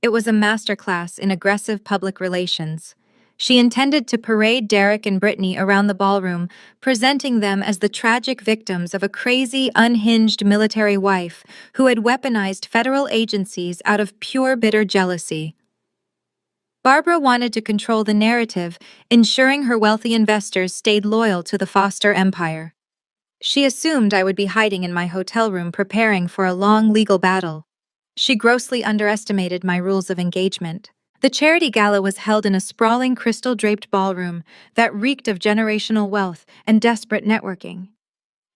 It was a masterclass in aggressive public relations. She intended to parade Derek and Brittany around the ballroom, presenting them as the tragic victims of a crazy, unhinged military wife who had weaponized federal agencies out of pure bitter jealousy. Barbara wanted to control the narrative, ensuring her wealthy investors stayed loyal to the Foster empire. She assumed I would be hiding in my hotel room preparing for a long legal battle. She grossly underestimated my rules of engagement. The charity gala was held in a sprawling crystal-draped ballroom that reeked of generational wealth and desperate networking.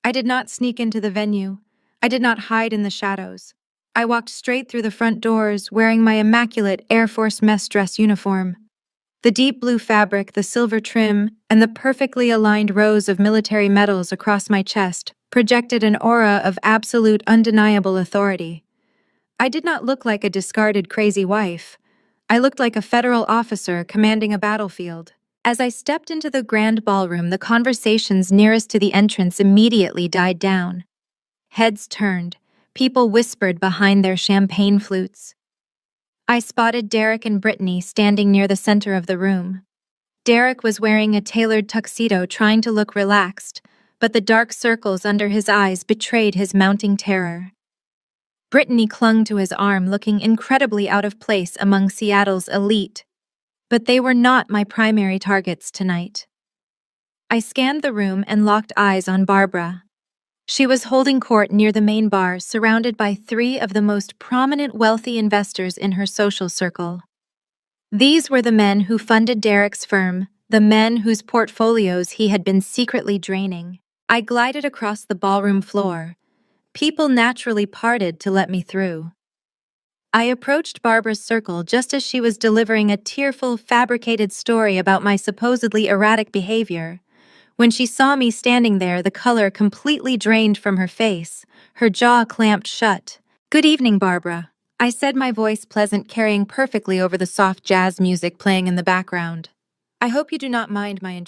I did not sneak into the venue. I did not hide in the shadows. I walked straight through the front doors, wearing my immaculate Air Force mess dress uniform. The deep blue fabric, the silver trim, and the perfectly aligned rows of military medals across my chest projected an aura of absolute, undeniable authority. I did not look like a discarded crazy wife. I looked like a federal officer commanding a battlefield. As I stepped into the grand ballroom, the conversations nearest to the entrance immediately died down. Heads turned. People whispered behind their champagne flutes. I spotted Derek and Brittany standing near the center of the room. Derek was wearing a tailored tuxedo, trying to look relaxed, but the dark circles under his eyes betrayed his mounting terror. Brittany clung to his arm, looking incredibly out of place among Seattle's elite, but they were not my primary targets tonight. I scanned the room and locked eyes on Barbara. She was holding court near the main bar, surrounded by three of the most prominent wealthy investors in her social circle. These were the men who funded Derek's firm, the men whose portfolios he had been secretly draining. I glided across the ballroom floor. People naturally parted to let me through. I approached Barbara's circle just as she was delivering a tearful, fabricated story about my supposedly erratic behavior. When she saw me standing there, the color completely drained from her face, her jaw clamped shut. "Good evening, Barbara," I said, my voice pleasant, carrying perfectly over the soft jazz music playing in the background. "I hope you do not mind my intrusion."